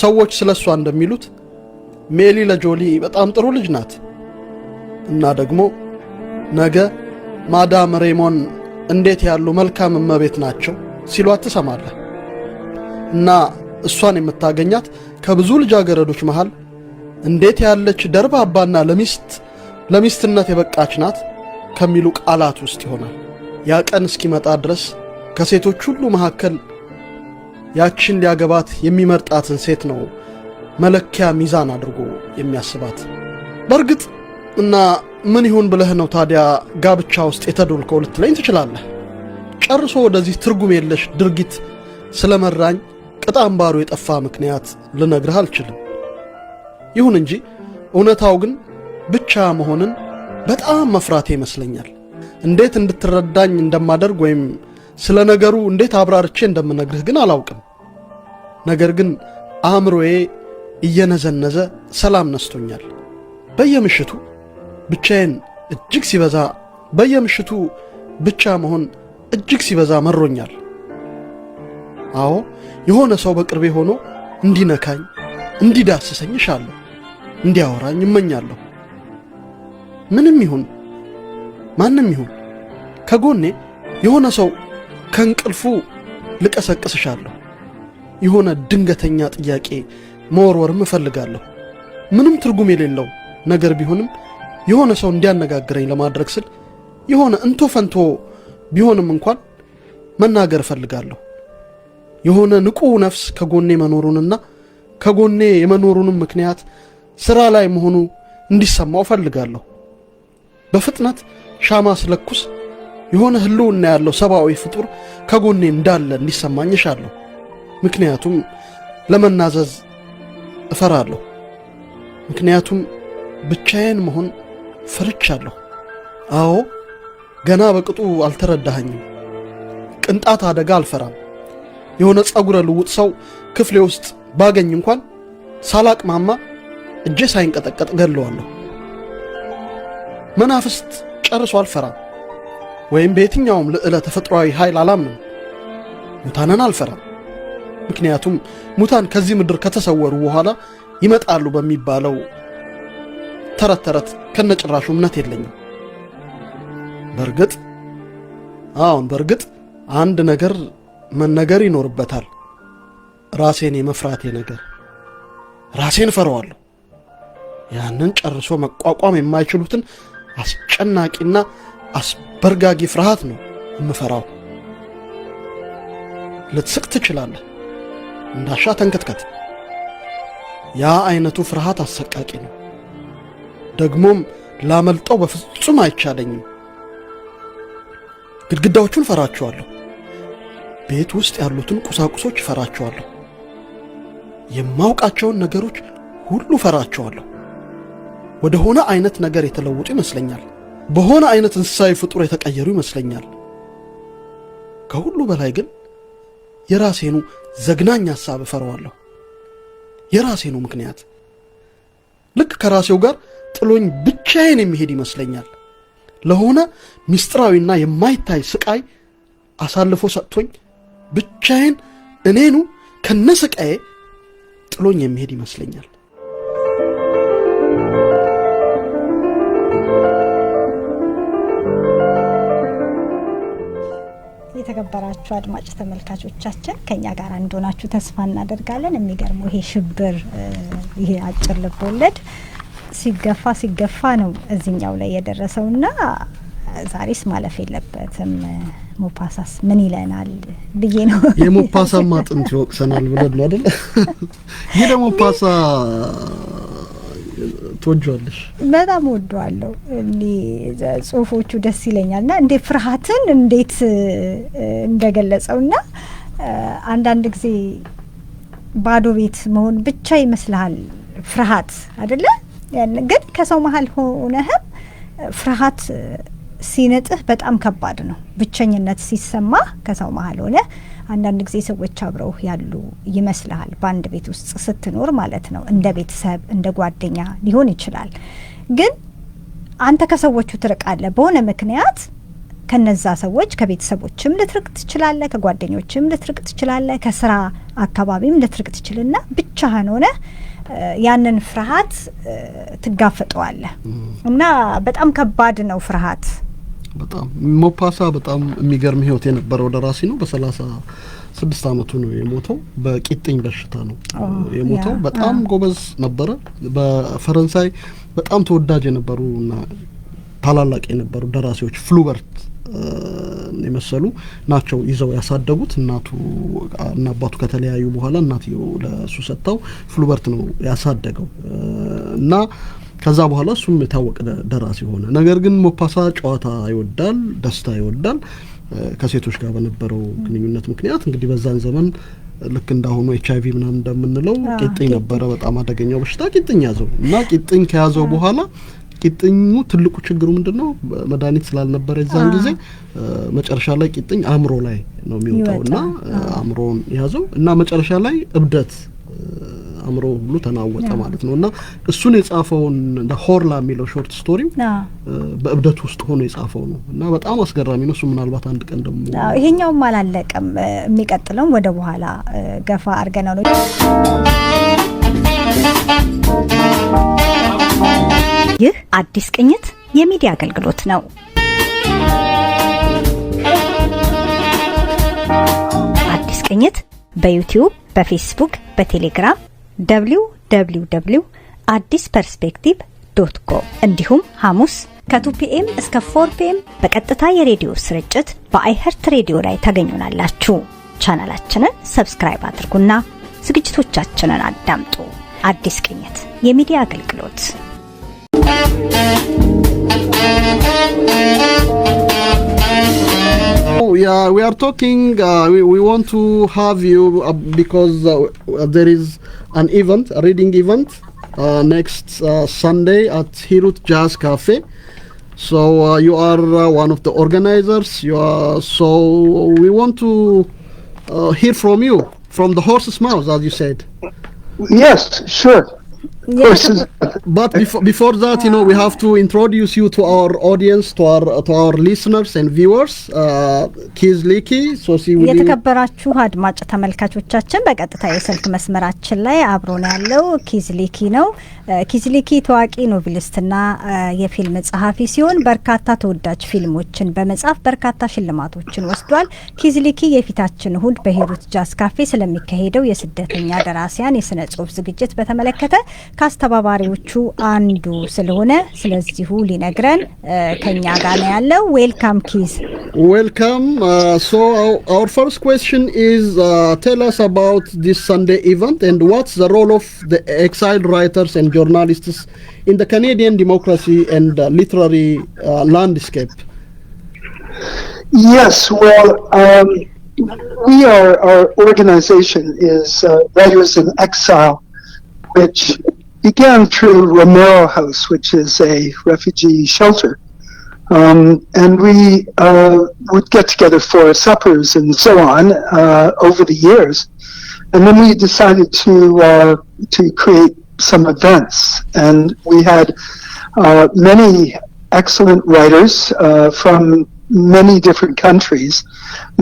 ሰዎች ስለሷ እንደሚሉት ሜሊ ለጆሊ በጣም ጥሩ ልጅ ናት እና ደግሞ ነገ ማዳም ሬሞን እንዴት ያሉ መልካም እመቤት ናቸው ሲሏት ትሰማለህ። እና እሷን የምታገኛት ከብዙ ልጃገረዶች መሃል እንዴት ያለች ደርባባና ለሚስትነት የበቃች ናት ከሚሉ ቃላት ውስጥ ይሆናል። ያ ቀን እስኪመጣ ድረስ ከሴቶች ሁሉ መካከል ያችን ሊያገባት የሚመርጣትን ሴት ነው መለኪያ ሚዛን አድርጎ የሚያስባት። በእርግጥ እና ምን ይሁን ብለህ ነው ታዲያ ጋብቻ ውስጥ የተዶልከው ልትለኝ ትችላለህ። ጨርሶ ወደዚህ ትርጉም የለሽ ድርጊት ስለመራኝ ቅጣምባሩ የጠፋ ምክንያት ልነግርህ አልችልም። ይሁን እንጂ እውነታው ግን ብቻ መሆንን በጣም መፍራቴ ይመስለኛል። እንዴት እንድትረዳኝ እንደማደርግ ወይም ስለ ነገሩ እንዴት አብራርቼ እንደምነግርህ ግን አላውቅም። ነገር ግን አእምሮዬ እየነዘነዘ ሰላም ነስቶኛል። በየምሽቱ ብቻዬን እጅግ ሲበዛ በየምሽቱ ብቻ መሆን እጅግ ሲበዛ መሮኛል። አዎ የሆነ ሰው በቅርቤ ሆኖ እንዲነካኝ፣ እንዲዳስሰኝ እሻለሁ፣ እንዲያወራኝ እመኛለሁ። ምንም ይሁን ማንም ይሁን ከጎኔ የሆነ ሰው ከእንቅልፉ ልቀሰቅስሻለሁ። የሆነ ድንገተኛ ጥያቄ መወርወርም እፈልጋለሁ። ምንም ትርጉም የሌለው ነገር ቢሆንም የሆነ ሰው እንዲያነጋግረኝ ለማድረግ ስል የሆነ እንቶ ፈንቶ ቢሆንም እንኳን መናገር እፈልጋለሁ። የሆነ ንቁ ነፍስ ከጎኔ መኖሩንና ከጎኔ የመኖሩንም ምክንያት ስራ ላይ መሆኑ እንዲሰማው እፈልጋለሁ። በፍጥነት ሻማ ስለኩስ የሆነ ህልውና ያለው ሰብአዊ ፍጡር ከጎኔ እንዳለ እንዲሰማኝ እሻለሁ። ምክንያቱም ለመናዘዝ እፈራለሁ። ምክንያቱም ብቻዬን መሆን ፈርቻለሁ። አዎ ገና በቅጡ አልተረዳኸኝም። ቅንጣት አደጋ አልፈራም። የሆነ ጸጉረ ልውጥ ሰው ክፍሌ ውስጥ ባገኝ እንኳን ሳላቅማማ እጄ ሳይንቀጠቀጥ ገለዋለሁ። መናፍስት ጨርሶ አልፈራም። ወይም በየትኛውም ልዕለ ተፈጥሯዊ ኃይል አላምንም። ሙታንን አልፈራም። ምክንያቱም ሙታን ከዚህ ምድር ከተሰወሩ በኋላ ይመጣሉ በሚባለው ተረት ተረት ከነጭራሹ እምነት የለኝም። በርግጥ አንድ ነገር መነገር ይኖርበታል። ራሴን የመፍራቴ ነገር። ራሴን ፈራዋለሁ። ያንን ጨርሶ መቋቋም የማይችሉትን አስጨናቂና አስበርጋጊ ፍርሃት ነው የምፈራው። ልትስቅ ትችላለህ፣ እንዳሻ ተንከትከት። ያ አይነቱ ፍርሃት አሰቃቂ ነው። ደግሞም ላመልጠው በፍጹም አይቻለኝም። ግድግዳዎቹን ፈራቸዋለሁ። ቤት ውስጥ ያሉትን ቁሳቁሶች ፈራቸዋለሁ። የማውቃቸውን ነገሮች ሁሉ ፈራቸዋለሁ። ወደ ሆነ አይነት ነገር የተለወጡ ይመስለኛል። በሆነ አይነት እንስሳዊ ፍጡር የተቀየሩ ይመስለኛል። ከሁሉ በላይ ግን የራሴኑ ዘግናኝ ሐሳብ እፈራዋለሁ። የራሴኑ ምክንያት ልክ ከራሴው ጋር ጥሎኝ ብቻዬን የሚሄድ ይመስለኛል። ለሆነ ምስጢራዊና የማይታይ ስቃይ አሳልፎ ሰጥቶኝ ብቻዬን እኔኑ ከነስቃዬ ጥሎኝ የሚሄድ ይመስለኛል። የተከበራችሁ አድማጭ ተመልካቾቻችን ከኛ ጋር እንደሆናችሁ ተስፋ እናደርጋለን። የሚገርመው ይሄ ሽብር ይሄ አጭር ልቦለድ ሲገፋ ነው እዚህኛው ላይ የደረሰውና ዛሬስ ማለፍ የለበትም። ሞፓሳስ ምን ይለናል ብዬ ነው። የሞፓሳ ማጥንት ይወቅሰናል ብለን ነው አይደል? ይሄ ደግሞ ሞፓሳ ትወጂዋለሽ? በጣም ወደዋለሁ። እንዴ ጽሁፎቹ ደስ ይለኛልና እንዴ ፍርሃትን እንዴት እንደገለጸውና አንዳንድ ጊዜ ባዶ ቤት መሆን ብቻ ይመስልሃል ፍርሃት አይደለ? ግን ከሰው መሀል ሆነህም ፍርሃት ሲነጥህ በጣም ከባድ ነው። ብቸኝነት ሲሰማ ከሰው መሀል ሆነ አንዳንድ ጊዜ ሰዎች አብረው ያሉ ይመስልሃል በአንድ ቤት ውስጥ ስትኖር ማለት ነው። እንደ ቤተሰብ እንደ ጓደኛ ሊሆን ይችላል። ግን አንተ ከሰዎቹ ትርቃለህ በሆነ ምክንያት። ከነዛ ሰዎች ከቤተሰቦችም ልትርቅ ትችላለህ፣ ከጓደኞችም ልትርቅ ትችላለህ፣ ከስራ አካባቢም ልትርቅ ትችልና ብቻህን ሆነ ያንን ፍርሃት ትጋፈጠዋለህ እና በጣም ከባድ ነው ፍርሃት። በጣም ሞፓሳ በጣም የሚገርም ህይወት የነበረው ደራሲ ነው። በ36 አመቱ ነው የሞተው። በቂጥኝ በሽታ ነው የሞተው። በጣም ጎበዝ ነበረ። በፈረንሳይ በጣም ተወዳጅ የነበሩና ታላላቅ የነበሩ ደራሲዎች ፍሉበርት የመሰሉ ናቸው ይዘው ያሳደጉት። እናቱ እና አባቱ ከተለያዩ በኋላ እናትየው ለሱ ሰጣው። ፍሉበርት ነው ያሳደገው እና ከዛ በኋላ እሱም የታወቀ ደራሲ ሆነ። ነገር ግን ሞፓሳ ጨዋታ ይወዳል፣ ደስታ ይወዳል። ከሴቶች ጋር በነበረው ግንኙነት ምክንያት እንግዲህ በዛን ዘመን ልክ እንዳሁኑ HIV ምናምን እንደምንለው ቂጥኝ ነበረ። በጣም አደገኛው በሽታ ቂጥኝ ያዘው እና ቂጥኝ ከያዘው በኋላ ቂጥኙ ትልቁ ችግሩ ምንድነው? መድኃኒት ስላልነበረ የዛን ጊዜ መጨረሻ ላይ ቂጥኝ አእምሮ ላይ ነው የሚወጣውና አእምሮን ያዘው እና መጨረሻ ላይ እብደት አእምሮ ሁሉ ተናወጠ ማለት ነውና እሱን የጻፈውን ሆርላ የሚለው ሾርት ስቶሪ በእብደት ውስጥ ሆኖ የጻፈው ነው እና በጣም አስገራሚ ነው። እሱ ምናልባት አንድ ቀን ደግሞ ይሄኛውም አላለቀም፣ የሚቀጥለው ወደ በኋላ ገፋ አድርገናል ነው። ይህ አዲስ ቅኝት የሚዲያ አገልግሎት ነው። ቅኝት በዩቲዩብ፣ በፌስቡክ፣ በቴሌግራም www.addisperspective.com እንዲሁም ሐሙስ ከ2 ፒኤም እስከ 4 ፒኤም በቀጥታ የሬዲዮ ስርጭት በአይሄርት ሬዲዮ ላይ ታገኙናላችሁ። ቻናላችንን ሰብስክራይብ አድርጉና ዝግጅቶቻችንን አዳምጡ። አዲስ ቅኝት የሚዲያ አገልግሎት Yeah, we are talking, we want to have you because there is an event, a reading event next Sunday at Hirut Jazz Cafe. So you are one of the organizers. So we want to hear from you, from the horse's mouth, as you said. Yes, sure. Yes. But before that, we have to introduce you to our audience, to our listeners and viewers. Kizliki, so see we የተከበራችሁ አድማጭ ተመልካቾቻችን በቀጥታ የስልክ መስመራችን ላይ አብሮን ያለው ኪዝሊኪ ነው። ኪዝሊኪ ታዋቂ ኖቬሊስትና የፊልም ጸሐፊ ሲሆን በርካታ ተወዳጅ ፊልሞችን በመጻፍ በርካታ ሽልማቶችን ወስዷል። ኪዝሊኪ የፊታችን እሁድ በሂሩት ጃዝ ካፌ ስለሚካሄደው የስደተኛ ደራሲያን የሥነጽሑፍ ዝግጅት በተመለከተ ካስተባባሪዎቹ አንዱ ስለሆነ ስለዚሁ ሊነግረን ከኛ ጋር ነው ያለው። ዌልካም ኪዝ። Welcome. So our first question is, tell us about this Sunday event and what's the role of the exiled writers and journalists in the Canadian democracy and literary landscape. Yes, well, our organization is Writers in Exile, which began through Romero House, which is a refugee shelter. And we would get together for suppers and so on over the years. And then we decided to create some events. And we had many excellent writers from many different countries,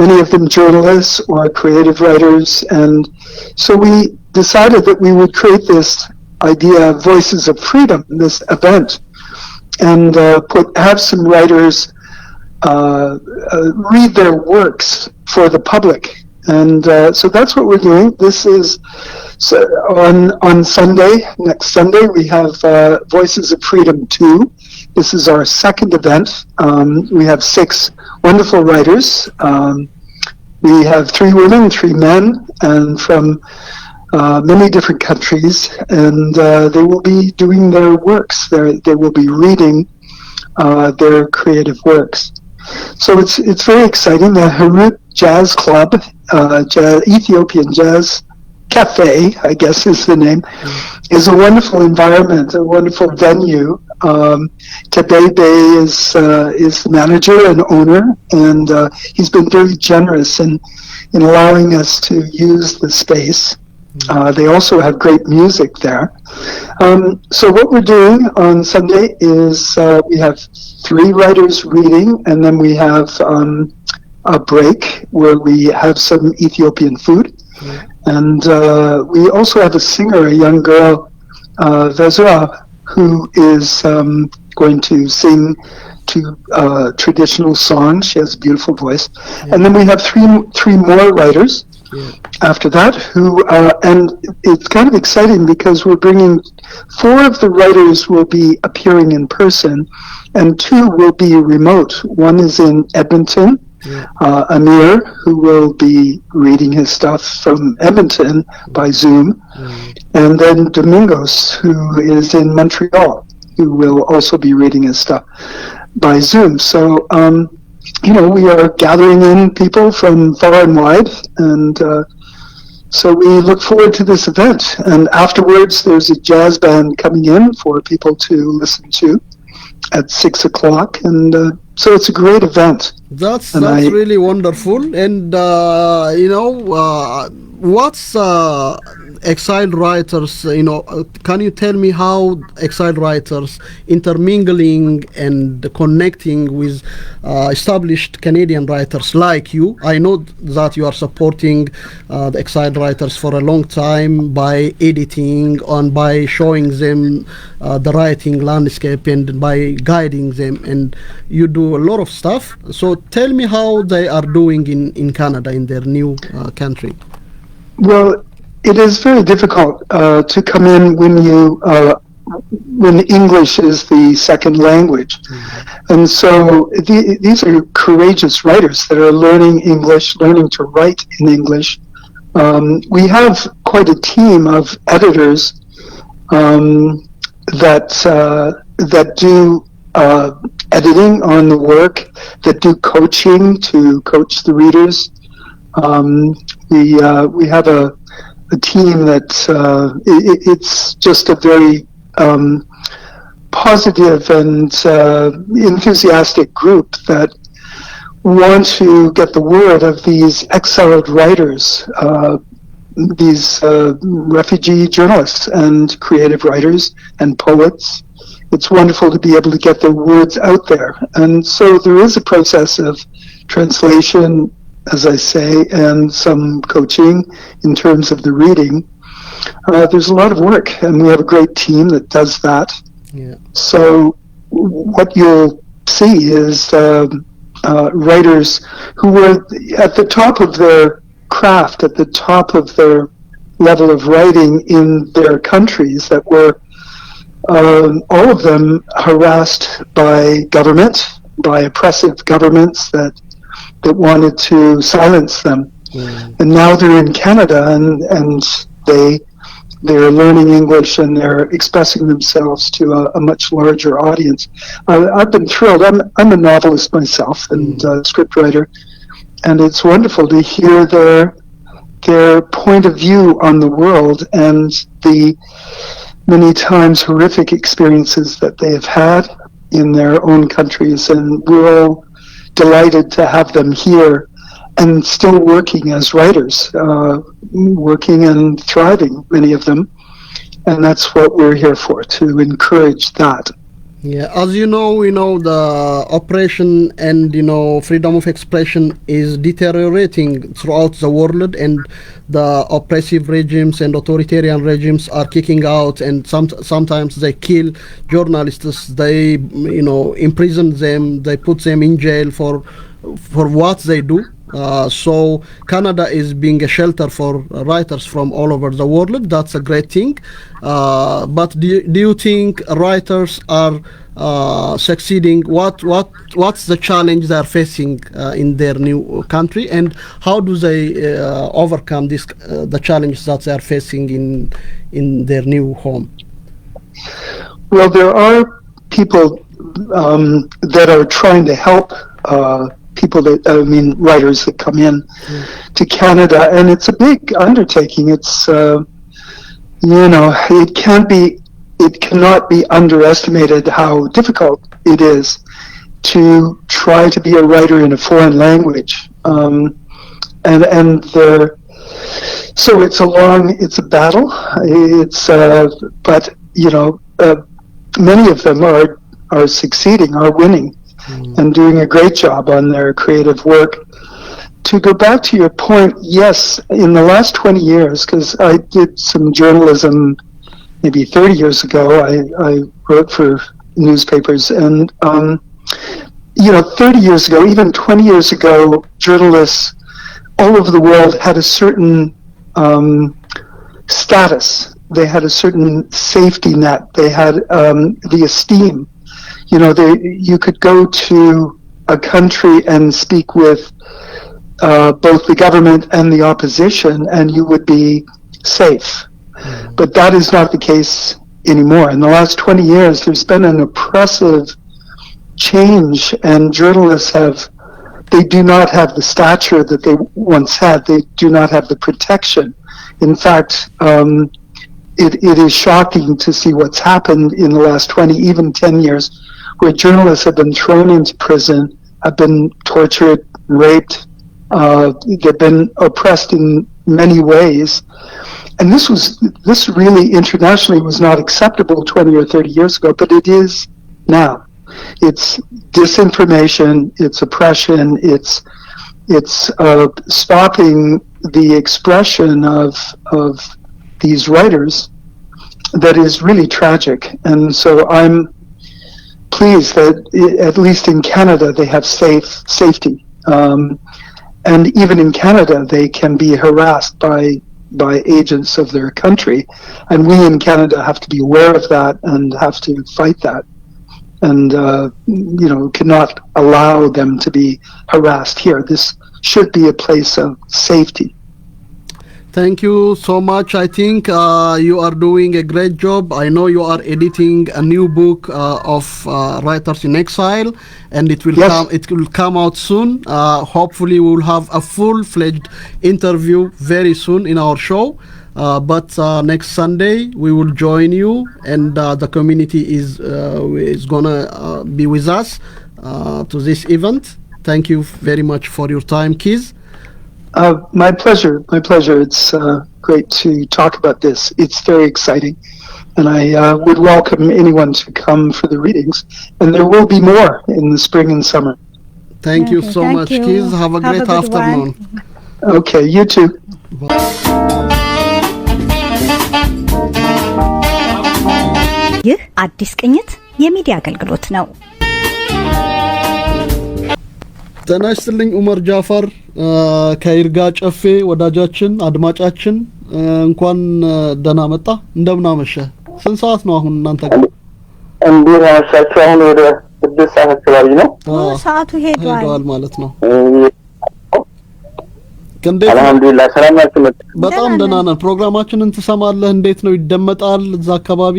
many of them journalists or creative writers. And so we decided that we would create this idea of Voices of Freedom, this event, and have some writers read their works for the public. And so that's what we're doing. This is on Sunday, next Sunday, we have Voices of Freedom 2. This is our second event. We have 6 wonderful writers. We have 3 women, 3 men, and from many different countries, and they will be doing their works. They will be reading their creative works. So it's very exciting. The Hirut Jazz Club, Ethiopian Jazz Cafe, I guess is the name, is a wonderful environment, a wonderful venue. Kebebe is the manager and owner, and he's been very generous in allowing us to use the space. They also have great music there. So what we're doing on Sunday is we have 3 writers reading, and then we have a break where we have some Ethiopian food. And we also have a singer, a young girl, Vezra, who is going to sing 2 traditional songs. She has a beautiful voice. And then we have 3 more writers. After that, and it's kind of exciting because we're bringing 4 of the writers will be appearing in person, and 2 will be remote. One is in Edmonton, Amir, who will be reading his stuff from Edmonton by Zoom, and then Domingos, who is in Montreal, who will also be reading his stuff by Zoom. So, we are gathering in people from far and wide, and so we look forward to this event. And afterwards, there's a jazz band coming in for people to listen to at 6 o'clock, and so it's a great event. That's really wonderful. And what's exiled writers, can you tell me how exiled writers intermingling and connecting with established Canadian writers like you? I know that you are supporting the exiled writers for a long time by editing and by showing them the writing landscape and by guiding them, and you do a lot of stuff. So tell me how they are doing in Canada, in their new country. Well, it is very difficult to come in when English is the second language. Mm-hmm. And so these are courageous writers that are learning English, learning to write in English. We have quite a team of editors that do editing on the work, that do coaching to coach the readers. We have a team that it's just a very positive and enthusiastic group that want to get the word of these exiled writers, these refugee journalists and creative writers and poets. It's wonderful to be able to get their words out there. And so there is a process of translation, as I say, and some coaching in terms of the reading. There's a lot of work, and we have a great team that does that. Yeah. So what you'll see is writers who were at the top of their craft, at the top of their level of writing in their countries, that were all of them harassed by government, by oppressive governments that wanted to silence them. Mm. And now they're in Canada, and they're learning English, and they're expressing themselves to a much larger audience. I've been thrilled. I'm a novelist myself and scriptwriter, and it's wonderful to hear their point of view on the world and the many times horrific experiences that they have had in their own countries. And we're all delighted to have them here and still working as writers, working and thriving, many of them. And that's what we're here for, to encourage that. Yeah, as you know, the oppression and, freedom of expression is deteriorating throughout the world, and the oppressive regimes and authoritarian regimes are kicking out, and sometimes they kill journalists, they, imprison them, they put them in jail for what they do. So Canada is being a shelter for writers from all over the world. That's a great thing. But do you think writers are succeeding? What's the challenge they are facing in their new country, and how do they overcome the challenges that they are facing in their new home? Well, there are people that are trying to help writers that come in to Canada, and it's a big undertaking. It's it cannot be underestimated how difficult it is to try to be a writer in a foreign language, so it's a battle. But many of them are succeeding, are winning, and doing a great job on their creative work. To go back to your point, yes, in the last 20 years, because I did some journalism maybe 30 years ago, I wrote for newspapers, and 30 years ago, even 20 years ago, journalists all over the world had a certain status. They had a certain safety net. They had the esteem. You could go to a country and speak with both the government and the opposition, and you would be safe. But that is not the case anymore. In the last 20 years, there's been an oppressive change, and journalists they do not have the stature that they once had. They do not have the protection. In fact, it is shocking to see what's happened in the last 20, even 10 years, where journalists have been thrown into prison, have been tortured, raped, they've been oppressed in many ways. and this really internationally was not acceptable 20 or 30 years ago, but it is now. It's disinformation, it's oppression, it's stopping the expression of these writers that is really tragic. And so I'm pleased that at least in Canada they have safety. And even in Canada they can be harassed by agents of their country. And we in Canada have to be aware of that and have to fight that. And, cannot allow them to be harassed here. This should be a place of safety. Thank you so much. I think you are doing a great job. I know you are editing a new book of Writers in Exile, and it will come out soon. Hopefully we will have a full-fledged interview very soon in our show. But next Sunday we will join you, and the community is gonna be with us to this event. Thank you very much for your time, Keys. My pleasure. It's great to talk about this. It's very exciting, and I would welcome anyone to come for the readings, and there will be more in the spring and summer. Thank you so much, Keys. Have a great afternoon. Okay, you too. ይህ አዲስ ቅኝት የሚዲያ አገልግሎት ነው። ጤና ይስጥልኝ ኡመር ጃፈር ከይርጋ ጨፌ ወዳጃችን አድማጫችን እንኳን ደህና መጣ። እንደምን አመሸ? ስንት ሰዓት ነው አሁን እናንተ ጋር? እንዴት አመሻችሁ? አሁን ወደ 6 ሰዓት አካባቢ ነው። ሰዓቱ ሄዷል ማለት ነው። አልহামዱሊላህ ሰላም ናችሁ? በጣም ደህና ነን። ፕሮግራማችንን ትሰማለህ? እንዴት ነው ይደመጣል እዛ አካባቢ?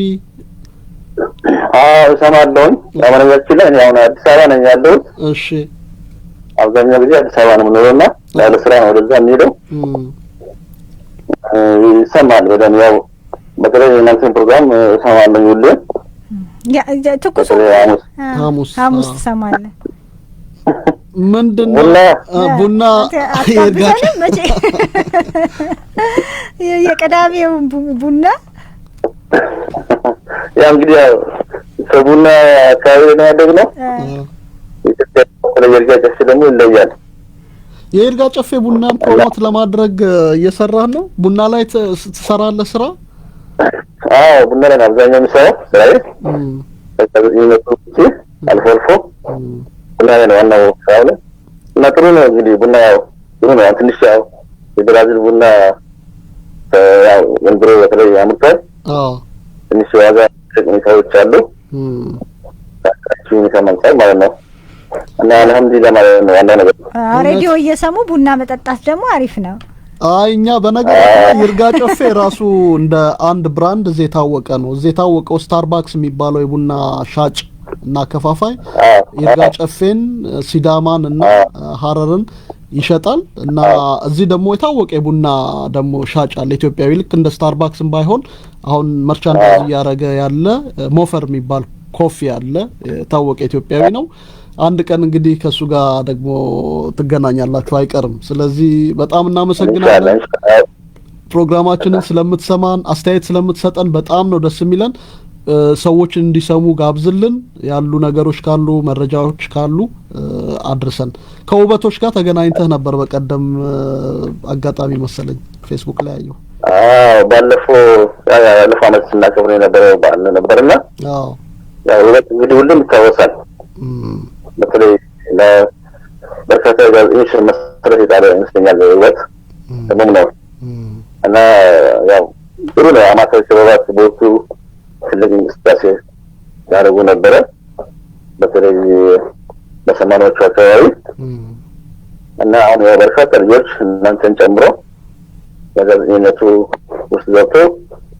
እሰማለሁ። አማርኛችን ላይ አሁን አዲስ አበባ ነኝ ያለሁት። እሺ። አብዛኛው ጊዜ አዲስ አበባ ነው የምኖረውና ለስራ ነው ወደዛ የምሄደው። ይሰማል በደንብ ያው በተለይ የእናንተን ፕሮግራም እሰማለሁ ሁሌ። ትኩስ ሐሙስ ትሰማለህ? ምንድነው ቡና ይርጋችሁ መቼ የቀዳሚው ቡና ያ እንግዲህ ከቡና አካባቢ ነው ያደግነው። የይርጋ ጨፌ ደግሞ ይለያል። የይርጋ ጨፌ ቡናን ፕሮሞት ለማድረግ እየሰራህ ነው? ቡና ላይ ትሰራለህ ስራ? ቡና ላይ አብዛኛው የሚሰራው ስራዬ አልፎ አልፎ ቡና ላይ ነው ዋናው ስራው ነው። እና ጥሩ ነው እንግዲህ ቡና ያው ጥሩ ነው። ትንሽ ያው የብራዚል ቡና ያው ወንድሮ በተለይ ያምርታል። ትንሽ ዋጋ ሁኔታዎች አሉ። ታክሲውን ከመንሳይ ማለት ነው። እና አልহামዱሊላህ ማለት ነው ዋናው ነገር። ሬዲዮ እየሰሙ ቡና መጠጣት ደግሞ አሪፍ ነው። እኛ በነገራችን ይርጋ ጨፌ ራሱ እንደ አንድ ብራንድ እዚህ የታወቀ ነው። እዚህ የታወቀው ስታርባክስ የሚባለው የቡና ሻጭ እና ከፋፋይ ይርጋ ጨፌን ሲዳማን እና ሐረርን ይሸጣል። እና እዚህ ደግሞ የታወቀ የቡና ደግሞ ሻጭ አለ ኢትዮጵያዊ፣ ልክ እንደ ስታርባክስም ባይሆን አሁን መርቻንዳይዝ ያረገ ያለ ሞፈር የሚባል ኮፊ አለ፣ የታወቀ ኢትዮጵያዊ ነው። አንድ ቀን እንግዲህ ከሱ ጋር ደግሞ ትገናኛላችሁ አይቀርም። ስለዚህ በጣም እናመሰግናለን ፕሮግራማችንን ስለምትሰማን፣ አስተያየት ስለምትሰጠን በጣም ነው ደስ የሚለን። ሰዎች እንዲሰሙ ጋብዝልን። ያሉ ነገሮች ካሉ መረጃዎች ካሉ አድርሰን። ከውበቶች ጋር ተገናኝተህ ነበር በቀደም አጋጣሚ መሰለኝ ፌስቡክ ላይ ያየው። ባለፈው አመት ስናከብር የነበረው በዓል ነበርና ያው ውበት እንግዲህ ሁሉም ይታወሳል። በተለይ ለበርካታ ጋዜጠኞች መሰረት የጣለ ይመስለኛል ውበት ደግሞ ነው። እና ያው ጥሩ ነው። አማካይ ሰበባት ቦቱ ትልቅ እንቅስቃሴ ያደረጉ ነበረ። በተለይ በሰማኖቹ አካባቢ እና አሁን በርካታ ልጆች እናንተን ጨምሮ በጋዜጠኝነቱ ውስጥ ገብተው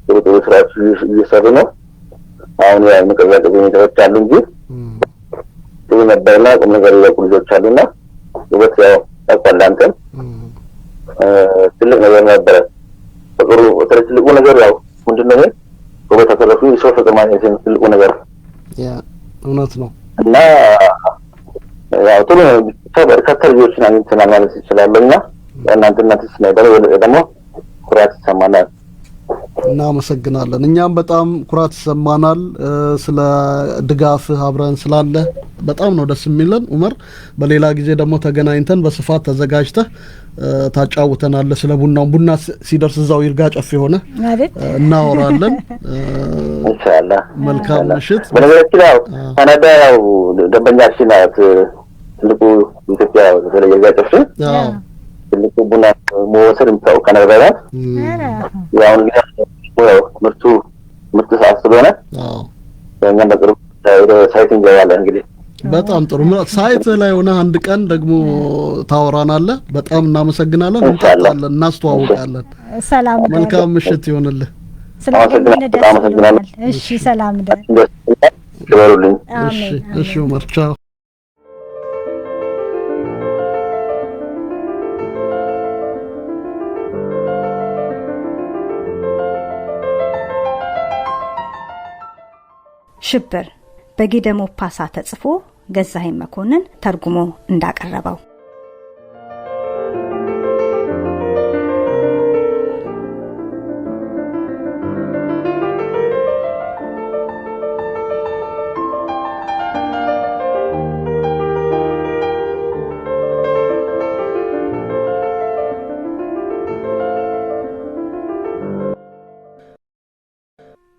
ጥሩ ጥሩ ስራዎች እየሰሩ ነው። አሁን ያው መቀዛቀዝ ሁኔታዎች አሉ እንጂ ጥሩ ነበርና ቁም ነገር ያሉ ልጆች አሉና ውበት ያው ታውቃለህ አንተም ትልቅ ነገር ነበረ። ጥሩ ትልቁ ነገር ያው ምንድነው ውበት ተረፉ ሰው ፍቅር ማግኘት ትልቁ ነገር ያ እውነት ነው። እና ያው ጥሩ በርካታ ልጆችን አግኝተናል ማለት ይችላልና እናንተ ስናይበረ ደግሞ ኩራት ይሰማናል። እናመሰግናለን። እኛም በጣም ኩራት ይሰማናል ስለ ድጋፍ አብረን ስላለ በጣም ነው ደስ የሚለን። ዑመር በሌላ ጊዜ ደግሞ ተገናኝተን በስፋት ተዘጋጅተህ ታጫውተናለህ ስለ ቡናው። ቡና ሲደርስ እዛው ይርጋ ጨፌ ሆነ እናወራለን ኢንሻአላህ። መልካም ምሽት። በነገራችን ላይ ካናዳ ያው ደንበኛችን ናት። ትልቁ ኢትዮጵያ በተለይ ይርጋ ጨፌ ትልቁ ቡና መወሰድ የምታው ካናዳ ናት። ያው እንግዲህ ምርቱ ሰዓት ስለሆነ እኛም በቅርቡ ሳይት እንገባለን። እንግዲህ በጣም ጥሩ ሳይት ላይ ሆነ አንድ ቀን ደግሞ ታወራናለህ። በጣም እናመሰግናለን። እንጣጣለን፣ እናስተዋውቃለን። ሰላም፣ መልካም ምሽት ይሆንልህ። ስለምን እሺ፣ ሰላም ደር ይበሩልኝ። እሺ ዑመር ቻው። ሽብር በጌደሞ ፓሳ ተጽፎ ገዛኸኝ መኮንን ተርጉሞ እንዳቀረበው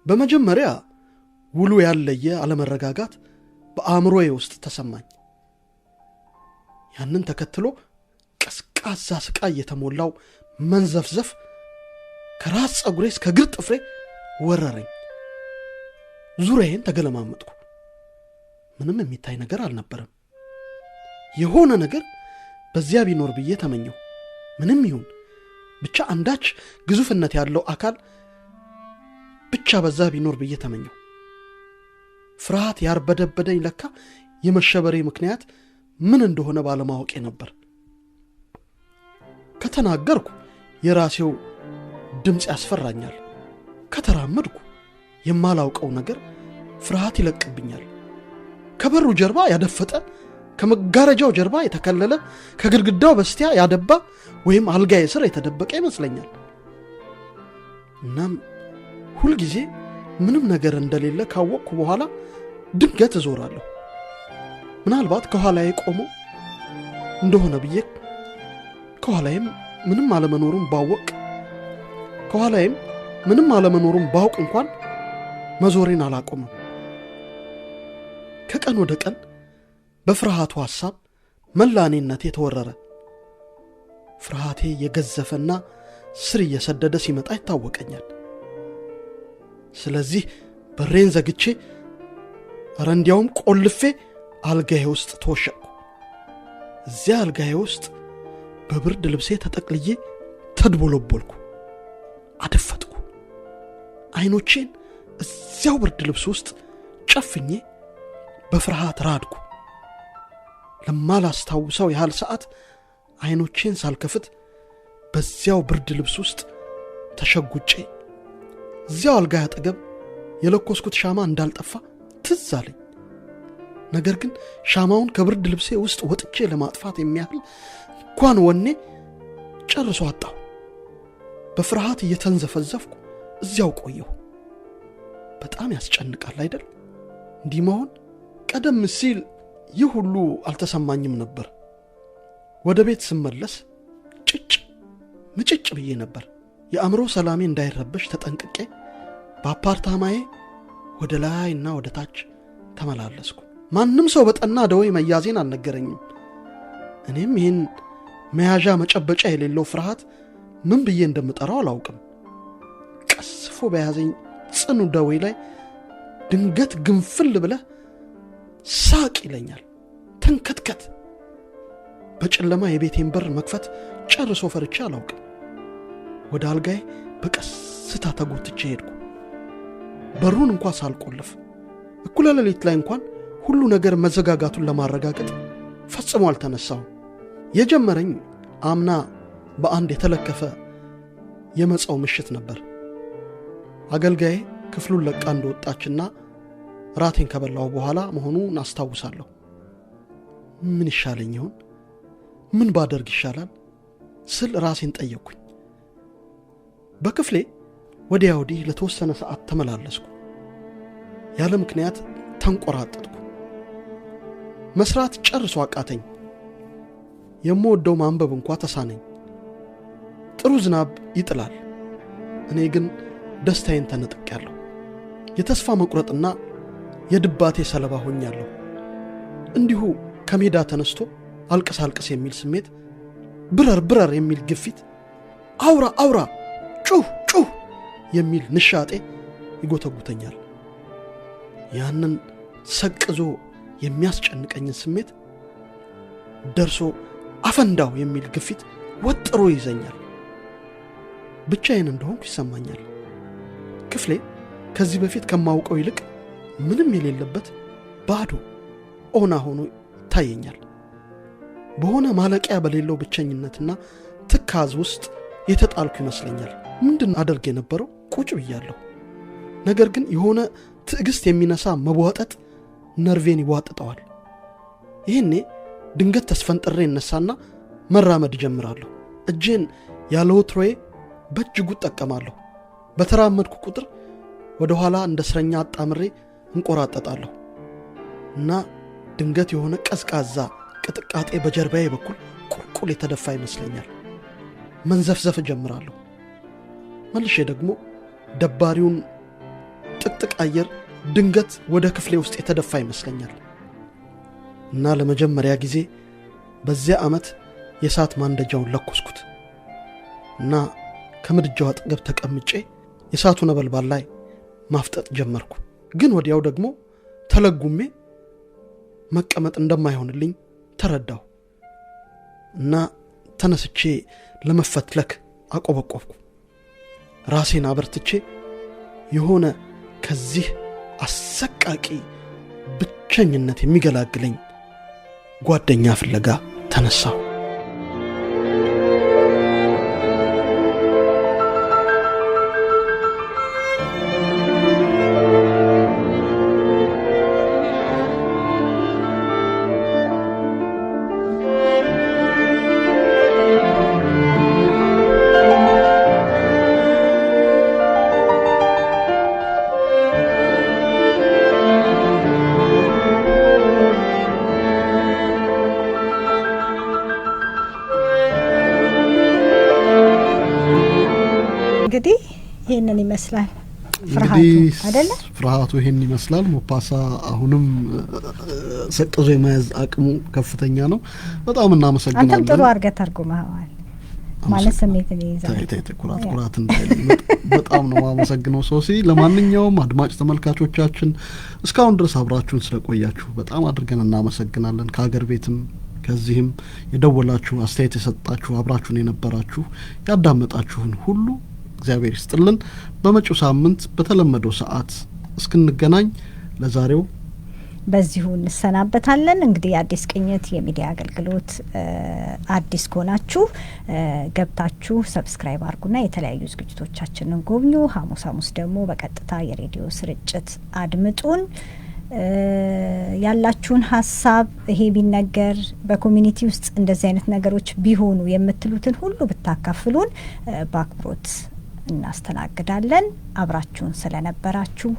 በመጀመሪያ ውሉ ያለየ አለመረጋጋት በአእምሮዬ ውስጥ ተሰማኝ። ያንን ተከትሎ ቀዝቃዛ ስቃይ የተሞላው መንዘፍዘፍ ከራስ ጸጉሬ እስከ እግር ጥፍሬ ወረረኝ። ዙሪያዬን ተገለማመጥኩ። ምንም የሚታይ ነገር አልነበረም። የሆነ ነገር በዚያ ቢኖር ብዬ ተመኘሁ። ምንም ይሁን ብቻ አንዳች ግዙፍነት ያለው አካል ብቻ በዛ ቢኖር ብዬ ተመኘሁ። ፍርሃት ያርበደበደኝ ለካ የመሸበሬ ምክንያት ምን እንደሆነ ባለማወቄ ነበር። ከተናገርኩ የራሴው ድምጽ ያስፈራኛል። ከተራመድኩ የማላውቀው ነገር ፍርሃት ይለቅብኛል። ከበሩ ጀርባ ያደፈጠ፣ ከመጋረጃው ጀርባ የተከለለ፣ ከግድግዳው በስቲያ ያደባ ወይም አልጋዬ ስር የተደበቀ ይመስለኛል። እናም ሁል ጊዜ ምንም ነገር እንደሌለ ካወቅኩ በኋላ ድንገት እዞራለሁ። ምናልባት ከኋላዬ ቆሞ እንደሆነ ብዬ ከኋላዬም ምንም አለመኖሩን ባውቅ እንኳን መዞሬን አላቆምም። ከቀን ወደ ቀን በፍርሃቱ ሐሳብ መላኔነቴ ተወረረ። ፍርሃቴ የገዘፈና ስር እየሰደደ ሲመጣ ይታወቀኛል። ስለዚህ በሬን ዘግቼ ረንዲያውም ቆልፌ አልጋዬ ውስጥ ተወሸቅኩ። እዚያ አልጋዬ ውስጥ በብርድ ልብሴ ተጠቅልዬ ተድቦለቦልኩ፣ አደፈጥኩ። አይኖቼን እዚያው ብርድ ልብስ ውስጥ ጨፍኜ በፍርሃት ራድኩ። ለማላስታውሰው ያህል ሰዓት አይኖቼን ሳልከፍት በዚያው ብርድ ልብስ ውስጥ ተሸጉጬ እዚያው አልጋ አጠገብ የለኮስኩት ሻማ እንዳልጠፋ ትዝ አለኝ። ነገር ግን ሻማውን ከብርድ ልብሴ ውስጥ ወጥቼ ለማጥፋት የሚያህል እንኳን ወኔ ጨርሶ አጣሁ። በፍርሃት እየተንዘፈዘፍኩ እዚያው ቆየሁ። በጣም ያስጨንቃል አይደል? እንዲህ መሆን። ቀደም ሲል ይህ ሁሉ አልተሰማኝም ነበር። ወደ ቤት ስመለስ ምጭጭ ብዬ ነበር። የአእምሮ ሰላሜ እንዳይረበሽ ተጠንቅቄ በአፓርታማዬ ወደ ላይና ወደ ታች ተመላለስኩ። ማንም ሰው በጠና ደዌ መያዜን አልነገረኝም። እኔም ይህን መያዣ መጨበጫ የሌለው ፍርሃት ምን ብዬ እንደምጠራው አላውቅም። ቀስፎ በያዘኝ ጽኑ ደዌ ላይ ድንገት ግንፍል ብለህ ሳቅ ይለኛል። ተንከትከት። በጨለማ የቤቴን በር መክፈት ጨርሶ ፈርቼ አላውቅም። ወደ አልጋዬ በቀስታ ተጎትቼ ሄድኩ። በሩን እንኳን ሳልቆልፍ እኩለ ሌሊት ላይ እንኳን ሁሉ ነገር መዘጋጋቱን ለማረጋገጥ ፈጽሞ አልተነሳሁም። የጀመረኝ አምና በአንድ የተለከፈ የመጻው ምሽት ነበር። አገልጋዬ ክፍሉን ለቃ እንደወጣችና ራቴን ከበላው በኋላ መሆኑን አስታውሳለሁ። ምን ይሻለኝ ይሆን? ምን ባደርግ ይሻላል ስል ራሴን ጠየቅኩኝ። በክፍሌ ወዲያ ወዲህ ለተወሰነ ሰዓት ተመላለስኩ። ያለ ምክንያት ተንቆራጠጥኩ። መስራት ጨርሶ አቃተኝ። የምወደው ማንበብ እንኳን ተሳነኝ። ጥሩ ዝናብ ይጥላል። እኔ ግን ደስታዬን ተነጥቄያለሁ። የተስፋ መቁረጥና የድባቴ ሰለባ ሆኛለሁ። እንዲሁ ከሜዳ ተነስቶ አልቅስ የሚል ስሜት፣ ብረር የሚል ግፊት፣ አውራ ጩህ የሚል ንሻጤ ይጎተጉተኛል። ያንን ሰቅዞ የሚያስጨንቀኝን ስሜት ደርሶ አፈንዳው የሚል ግፊት ወጥሮ ይዘኛል። ብቻዬን እንደሆንኩ ይሰማኛል። ክፍሌ ከዚህ በፊት ከማውቀው ይልቅ ምንም የሌለበት ባዶ ኦና ሆኖ ይታየኛል። በሆነ ማለቂያ በሌለው ብቸኝነትና ትካዝ ውስጥ የተጣልኩ ይመስለኛል። ምንድን አደርግ የነበረው? ቁጭ ብያለሁ። ነገር ግን የሆነ ትዕግስት የሚነሳ መቧጠጥ ነርቬን ይቧጥጠዋል። ይህኔ ድንገት ተስፈንጥሬ እነሳና መራመድ ጀምራለሁ። እጄን ያለ ወትሮዬ በእጅጉ እጠቀማለሁ። በተራመድኩ ቁጥር ወደ ኋላ እንደ እስረኛ አጣምሬ እንቆራጠጣለሁ እና ድንገት የሆነ ቀዝቃዛ ቅጥቃጤ በጀርባዬ በኩል ቁልቁል የተደፋ ይመስለኛል። መንዘፍዘፍ ጀምራለሁ። መልሼ ደግሞ ደባሪውን ጥቅጥቅ አየር ድንገት ወደ ክፍሌ ውስጥ የተደፋ ይመስለኛል እና ለመጀመሪያ ጊዜ በዚያ ዓመት የእሳት ማንደጃውን ለኮስኩት እና ከምድጃው አጠገብ ተቀምጬ የእሳቱ ነበልባል ላይ ማፍጠጥ ጀመርኩ። ግን ወዲያው ደግሞ ተለጉሜ መቀመጥ እንደማይሆንልኝ ተረዳሁ እና ተነስቼ ለመፈትለክ አቆበቆብኩ። ራሴን አበርትቼ የሆነ ከዚህ አሰቃቂ ብቸኝነት የሚገላግለኝ ጓደኛ ፍለጋ ተነሳሁ። እንግዲህ ይሄንን ይመስላል ፍርሃቱ ይሄን ይመስላል። ሞፓሳ አሁንም ሰቅዞ የመያዝ አቅሙ ከፍተኛ ነው። በጣም እናመሰግናለን። አንተም ጥሩ አርገህ ተርጉመሃል ማለት ስሜትን ይይዛል። ኩራት በጣም ነው ማመሰግነው ሶሲ። ለማንኛውም አድማጭ ተመልካቾቻችን እስካሁን ድረስ አብራችሁን ስለቆያችሁ በጣም አድርገን እናመሰግናለን። ከሀገር ቤትም ከዚህም የደወላችሁ አስተያየት የሰጣችሁ አብራችሁን የነበራችሁ ያዳመጣችሁን ሁሉ እግዚአብሔር ይስጥልን። በመጪው ሳምንት በተለመደው ሰዓት እስክንገናኝ ለዛሬው በዚሁ እንሰናበታለን። እንግዲህ አዲስ ቅኝት የሚዲያ አገልግሎት አዲስ ከሆናችሁ ገብታችሁ ሰብስክራይብ አድርጉና የተለያዩ ዝግጅቶቻችንን ጎብኙ። ሐሙስ ደግሞ በቀጥታ የሬዲዮ ስርጭት አድምጡን። ያላችሁን ሀሳብ ይሄ ቢነገር በኮሚኒቲ ውስጥ እንደዚህ አይነት ነገሮች ቢሆኑ የምትሉትን ሁሉ ብታካፍሉን በአክብሮት እናስተናግዳለን። አብራችሁን ስለነበራችሁ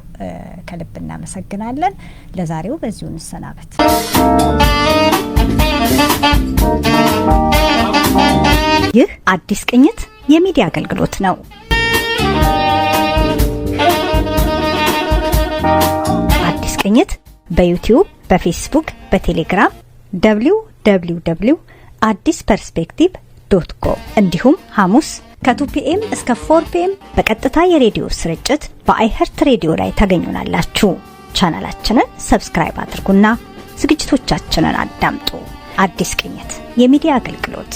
ከልብ እናመሰግናለን። ለዛሬው በዚሁ እንሰናበት። ይህ አዲስ ቅኝት የሚዲያ አገልግሎት ነው። አዲስ ቅኝት በዩቲዩብ፣ በፌስቡክ፣ በቴሌግራም www.addisperspective.com እንዲሁም ሐሙስ ከ2 PM እስከ 4 PM በቀጥታ የሬዲዮ ስርጭት በአይሄርት ሬዲዮ ላይ ታገኙናላችሁ። ቻናላችንን ሰብስክራይብ አድርጉና ዝግጅቶቻችንን አዳምጡ። አዲስ ቅኝት የሚዲያ አገልግሎት